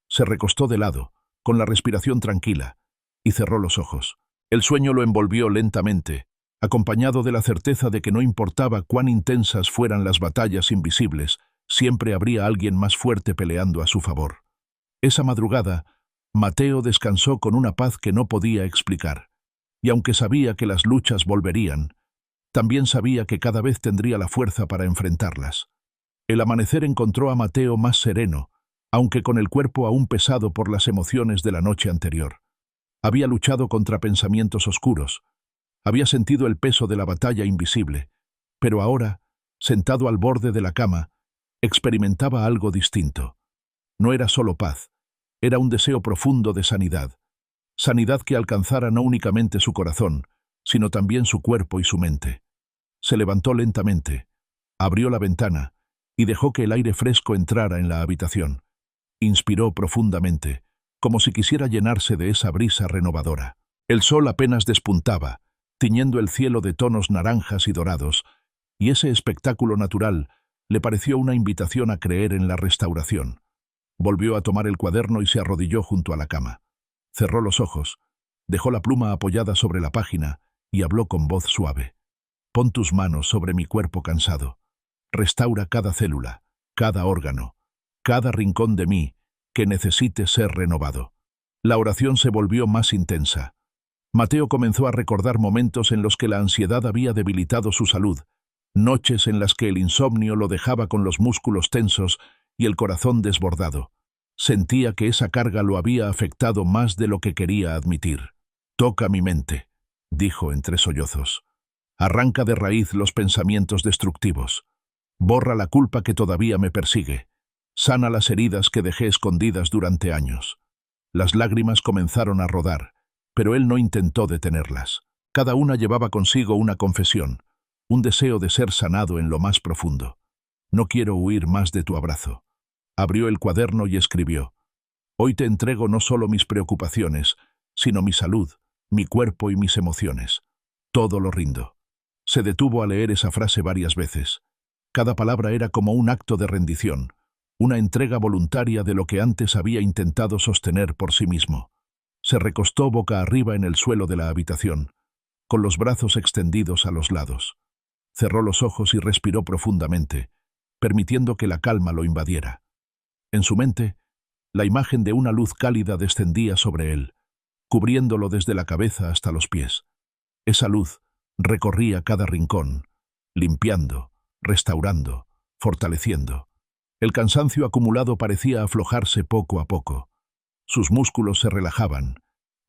[SPEAKER 1] Se recostó de lado, con la respiración tranquila, y cerró los ojos. El sueño lo envolvió lentamente, acompañado de la certeza de que no importaba cuán intensas fueran las batallas invisibles, siempre habría alguien más fuerte peleando a su favor. Esa madrugada, Mateo descansó con una paz que no podía explicar, y aunque sabía que las luchas volverían, también sabía que cada vez tendría la fuerza para enfrentarlas. El amanecer encontró a Mateo más sereno, aunque con el cuerpo aún pesado por las emociones de la noche anterior. Había luchado contra pensamientos oscuros, había sentido el peso de la batalla invisible, pero ahora, sentado al borde de la cama, experimentaba algo distinto. No era solo paz, era un deseo profundo de sanidad. Sanidad que alcanzara no únicamente su corazón, sino también su cuerpo y su mente. Se levantó lentamente, abrió la ventana y dejó que el aire fresco entrara en la habitación. Inspiró profundamente, como si quisiera llenarse de esa brisa renovadora. El sol apenas despuntaba, tiñendo el cielo de tonos naranjas y dorados, y ese espectáculo natural le pareció una invitación a creer en la restauración. Volvió a tomar el cuaderno y se arrodilló junto a la cama. Cerró los ojos, dejó la pluma apoyada sobre la página y habló con voz suave. «Pon tus manos sobre mi cuerpo cansado. Restaura cada célula, cada órgano, cada rincón de mí que necesite ser renovado». La oración se volvió más intensa. Mateo comenzó a recordar momentos en los que la ansiedad había debilitado su salud, noches en las que el insomnio lo dejaba con los músculos tensos y el corazón desbordado. Sentía que esa carga lo había afectado más de lo que quería admitir. «Toca mi mente», dijo entre sollozos. «Arranca de raíz los pensamientos destructivos. Borra la culpa que todavía me persigue. Sana las heridas que dejé escondidas durante años». Las lágrimas comenzaron a rodar, pero él no intentó detenerlas. Cada una llevaba consigo una confesión, un deseo de ser sanado en lo más profundo. No quiero huir más de tu abrazo. Abrió el cuaderno y escribió: Hoy te entrego no solo mis preocupaciones, sino mi salud, mi cuerpo y mis emociones. Todo lo rindo. Se detuvo a leer esa frase varias veces. Cada palabra era como un acto de rendición, una entrega voluntaria de lo que antes había intentado sostener por sí mismo. Se recostó boca arriba en el suelo de la habitación, con los brazos extendidos a los lados. Cerró los ojos y respiró profundamente, permitiendo que la calma lo invadiera. En su mente, la imagen de una luz cálida descendía sobre él, cubriéndolo desde la cabeza hasta los pies. Esa luz recorría cada rincón, limpiando, restaurando, fortaleciendo. El cansancio acumulado parecía aflojarse poco a poco. Sus músculos se relajaban,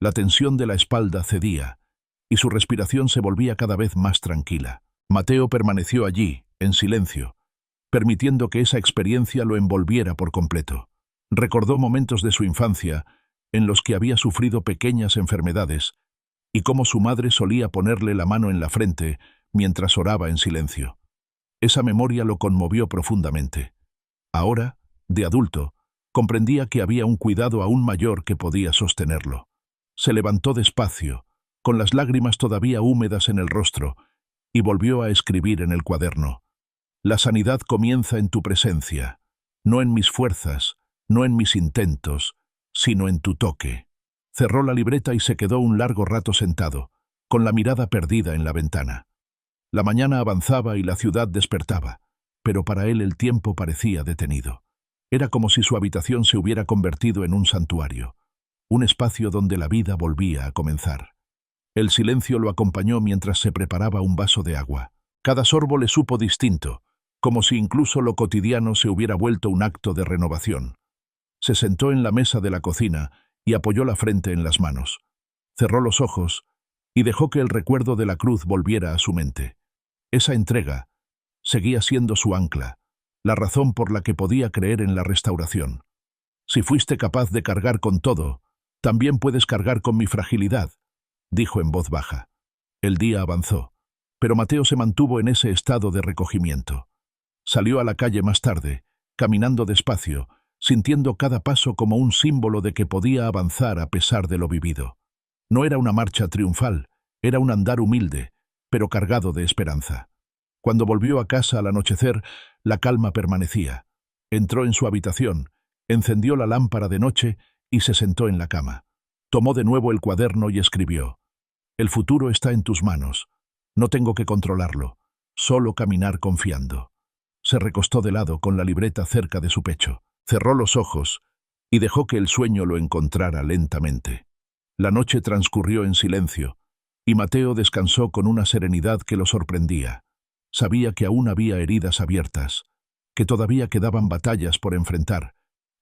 [SPEAKER 1] la tensión de la espalda cedía, y su respiración se volvía cada vez más tranquila. Mateo permaneció allí, en silencio, permitiendo que esa experiencia lo envolviera por completo. Recordó momentos de su infancia en los que había sufrido pequeñas enfermedades y cómo su madre solía ponerle la mano en la frente mientras oraba en silencio. Esa memoria lo conmovió profundamente. Ahora, de adulto, comprendía que había un cuidado aún mayor que podía sostenerlo. Se levantó despacio, con las lágrimas todavía húmedas en el rostro, y volvió a escribir en el cuaderno: La sanidad comienza en tu presencia, no en mis fuerzas, no en mis intentos, sino en tu toque. Cerró la libreta y se quedó un largo rato sentado, con la mirada perdida en la ventana. La mañana avanzaba y la ciudad despertaba, pero para él el tiempo parecía detenido. Era como si su habitación se hubiera convertido en un santuario, un espacio donde la vida volvía a comenzar. El silencio lo acompañó mientras se preparaba un vaso de agua. Cada sorbo le supo distinto, como si incluso lo cotidiano se hubiera vuelto un acto de renovación. Se sentó en la mesa de la cocina y apoyó la frente en las manos. Cerró los ojos y dejó que el recuerdo de la cruz volviera a su mente. Esa entrega seguía siendo su ancla, la razón por la que podía creer en la restauración. Si fuiste capaz de cargar con todo, también puedes cargar con mi fragilidad, dijo en voz baja. El día avanzó, pero Mateo se mantuvo en ese estado de recogimiento. Salió a la calle más tarde, caminando despacio, sintiendo cada paso como un símbolo de que podía avanzar a pesar de lo vivido. No era una marcha triunfal, era un andar humilde, pero cargado de esperanza. Cuando volvió a casa al anochecer, la calma permanecía. Entró en su habitación, encendió la lámpara de noche y se sentó en la cama. Tomó de nuevo el cuaderno y escribió: El futuro está en tus manos. No tengo que controlarlo, solo caminar confiando. Se recostó de lado con la libreta cerca de su pecho. Cerró los ojos y dejó que el sueño lo encontrara lentamente. La noche transcurrió en silencio, y Mateo descansó con una serenidad que lo sorprendía. Sabía que aún había heridas abiertas, que todavía quedaban batallas por enfrentar,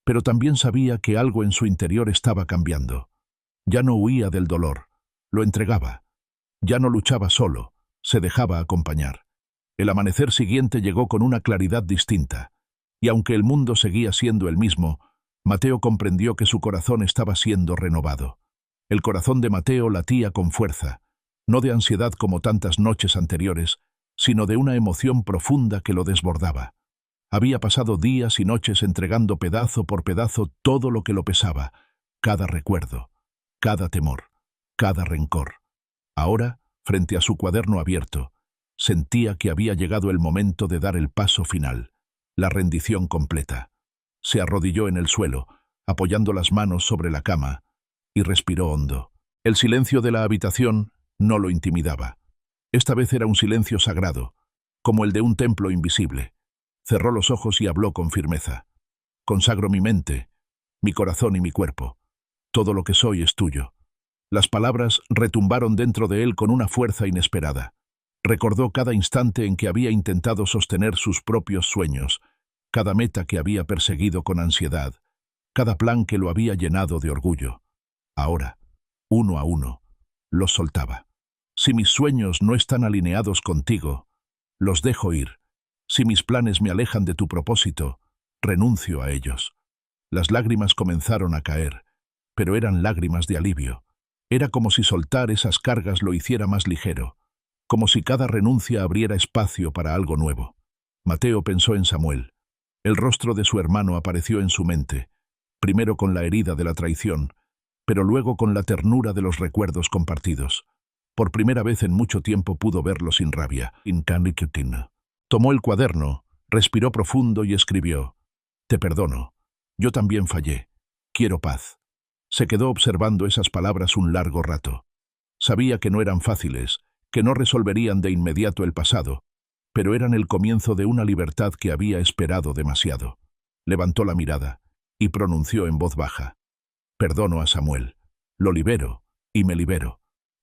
[SPEAKER 1] pero también sabía que algo en su interior estaba cambiando. Ya no huía del dolor, lo entregaba. Ya no luchaba solo, se dejaba acompañar. El amanecer siguiente llegó con una claridad distinta, y aunque el mundo seguía siendo el mismo, Mateo comprendió que su corazón estaba siendo renovado. El corazón de Mateo latía con fuerza, no de ansiedad como tantas noches anteriores, sino de una emoción profunda que lo desbordaba. Había pasado días y noches entregando pedazo por pedazo todo lo que lo pesaba, cada recuerdo, cada temor, cada rencor. Ahora, frente a su cuaderno abierto, sentía que había llegado el momento de dar el paso final, la rendición completa. Se arrodilló en el suelo, apoyando las manos sobre la cama, y respiró hondo. El silencio de la habitación no lo intimidaba. Esta vez era un silencio sagrado, como el de un templo invisible. Cerró los ojos y habló con firmeza. Consagro mi mente, mi corazón y mi cuerpo. Todo lo que soy es tuyo. Las palabras retumbaron dentro de él con una fuerza inesperada. Recordó cada instante en que había intentado sostener sus propios sueños, cada meta que había perseguido con ansiedad, cada plan que lo había llenado de orgullo. Ahora, uno a uno, los soltaba. Si mis sueños no están alineados contigo, los dejo ir. Si mis planes me alejan de tu propósito, renuncio a ellos. Las lágrimas comenzaron a caer, pero eran lágrimas de alivio. Era como si soltar esas cargas lo hiciera más ligero, como si cada renuncia abriera espacio para algo nuevo. Mateo pensó en Samuel. El rostro de su hermano apareció en su mente, primero con la herida de la traición, pero luego con la ternura de los recuerdos compartidos. Por primera vez en mucho tiempo pudo verlo sin rabia. Tomó el cuaderno, respiró profundo y escribió: «Te perdono. Yo también fallé. Quiero paz». Se quedó observando esas palabras un largo rato. Sabía que no eran fáciles, que no resolverían de inmediato el pasado, pero eran el comienzo de una libertad que había esperado demasiado. Levantó la mirada y pronunció en voz baja: «Perdono a Samuel. Lo libero y me libero».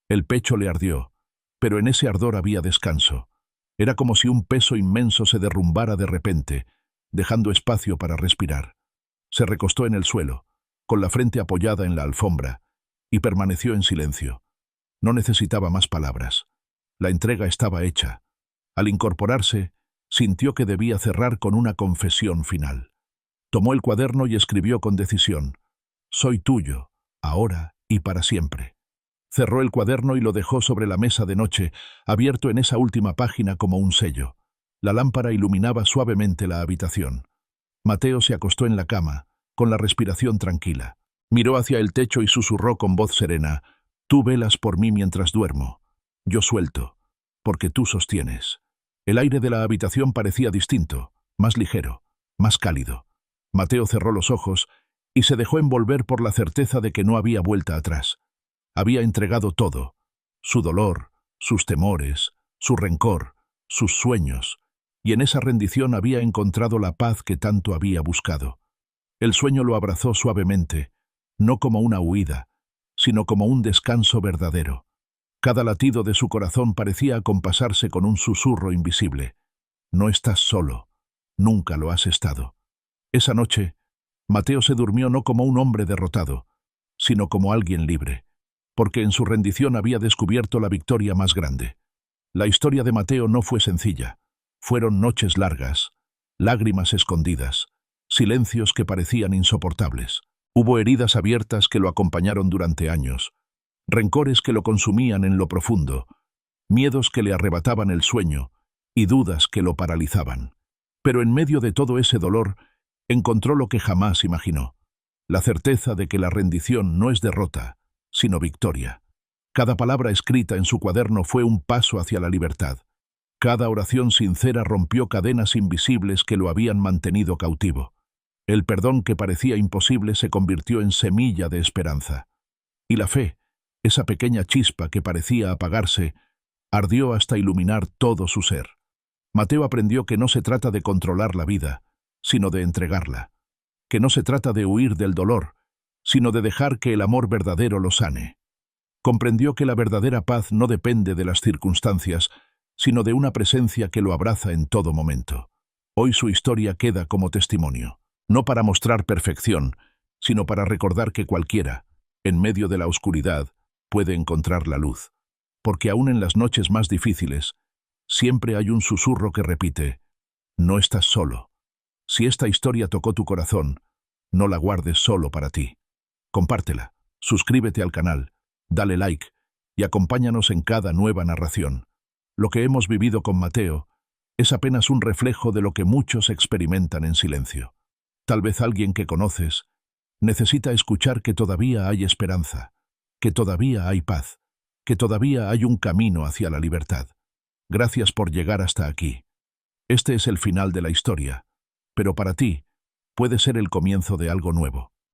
[SPEAKER 1] El pecho le ardió, pero en ese ardor había descanso. Era como si un peso inmenso se derrumbara de repente, dejando espacio para respirar. Se recostó en el suelo, con la frente apoyada en la alfombra, y permaneció en silencio. No necesitaba más palabras. La entrega estaba hecha. Al incorporarse, sintió que debía cerrar con una confesión final. Tomó el cuaderno y escribió con decisión: «Soy tuyo, ahora y para siempre». Cerró el cuaderno y lo dejó sobre la mesa de noche, abierto en esa última página como un sello. La lámpara iluminaba suavemente la habitación. Mateo se acostó en la cama, con la respiración tranquila. Miró hacia el techo y susurró con voz serena: «Tú velas por mí mientras duermo. Yo suelto, porque tú sostienes». El aire de la habitación parecía distinto, más ligero, más cálido. Mateo cerró los ojos y se dejó envolver por la certeza de que no había vuelta atrás. Había entregado todo: su dolor, sus temores, su rencor, sus sueños, y en esa rendición había encontrado la paz que tanto había buscado. El sueño lo abrazó suavemente, no como una huida, sino como un descanso verdadero. Cada latido de su corazón parecía acompasarse con un susurro invisible: «No estás solo, nunca lo has estado». Esa noche, Mateo se durmió no como un hombre derrotado, sino como alguien libre, porque en su rendición había descubierto la victoria más grande. La historia de Mateo no fue sencilla. Fueron noches largas, lágrimas escondidas, silencios que parecían insoportables. Hubo heridas abiertas que lo acompañaron durante años, rencores que lo consumían en lo profundo, miedos que le arrebataban el sueño y dudas que lo paralizaban. Pero en medio de todo ese dolor, encontró lo que jamás imaginó: la certeza de que la rendición no es derrota, sino victoria. Cada palabra escrita en su cuaderno fue un paso hacia la libertad. Cada oración sincera rompió cadenas invisibles que lo habían mantenido cautivo. El perdón que parecía imposible se convirtió en semilla de esperanza. Y la fe, esa pequeña chispa que parecía apagarse, ardió hasta iluminar todo su ser. Mateo aprendió que no se trata de controlar la vida, sino de entregarla. Que no se trata de huir del dolor, sino de dejar que el amor verdadero lo sane. Comprendió que la verdadera paz no depende de las circunstancias, sino de una presencia que lo abraza en todo momento. Hoy su historia queda como testimonio, no para mostrar perfección, sino para recordar que cualquiera, en medio de la oscuridad, puede encontrar la luz. Porque aún en las noches más difíciles, siempre hay un susurro que repite: «No estás solo». Si esta historia tocó tu corazón, no la guardes solo para ti. Compártela, suscríbete al canal, dale like y acompáñanos en cada nueva narración. Lo que hemos vivido con Mateo es apenas un reflejo de lo que muchos experimentan en silencio. Tal vez alguien que conoces necesita escuchar que todavía hay esperanza, que todavía hay paz, que todavía hay un camino hacia la libertad. Gracias por llegar hasta aquí. Este es el final de la historia, pero para ti puede ser el comienzo de algo nuevo.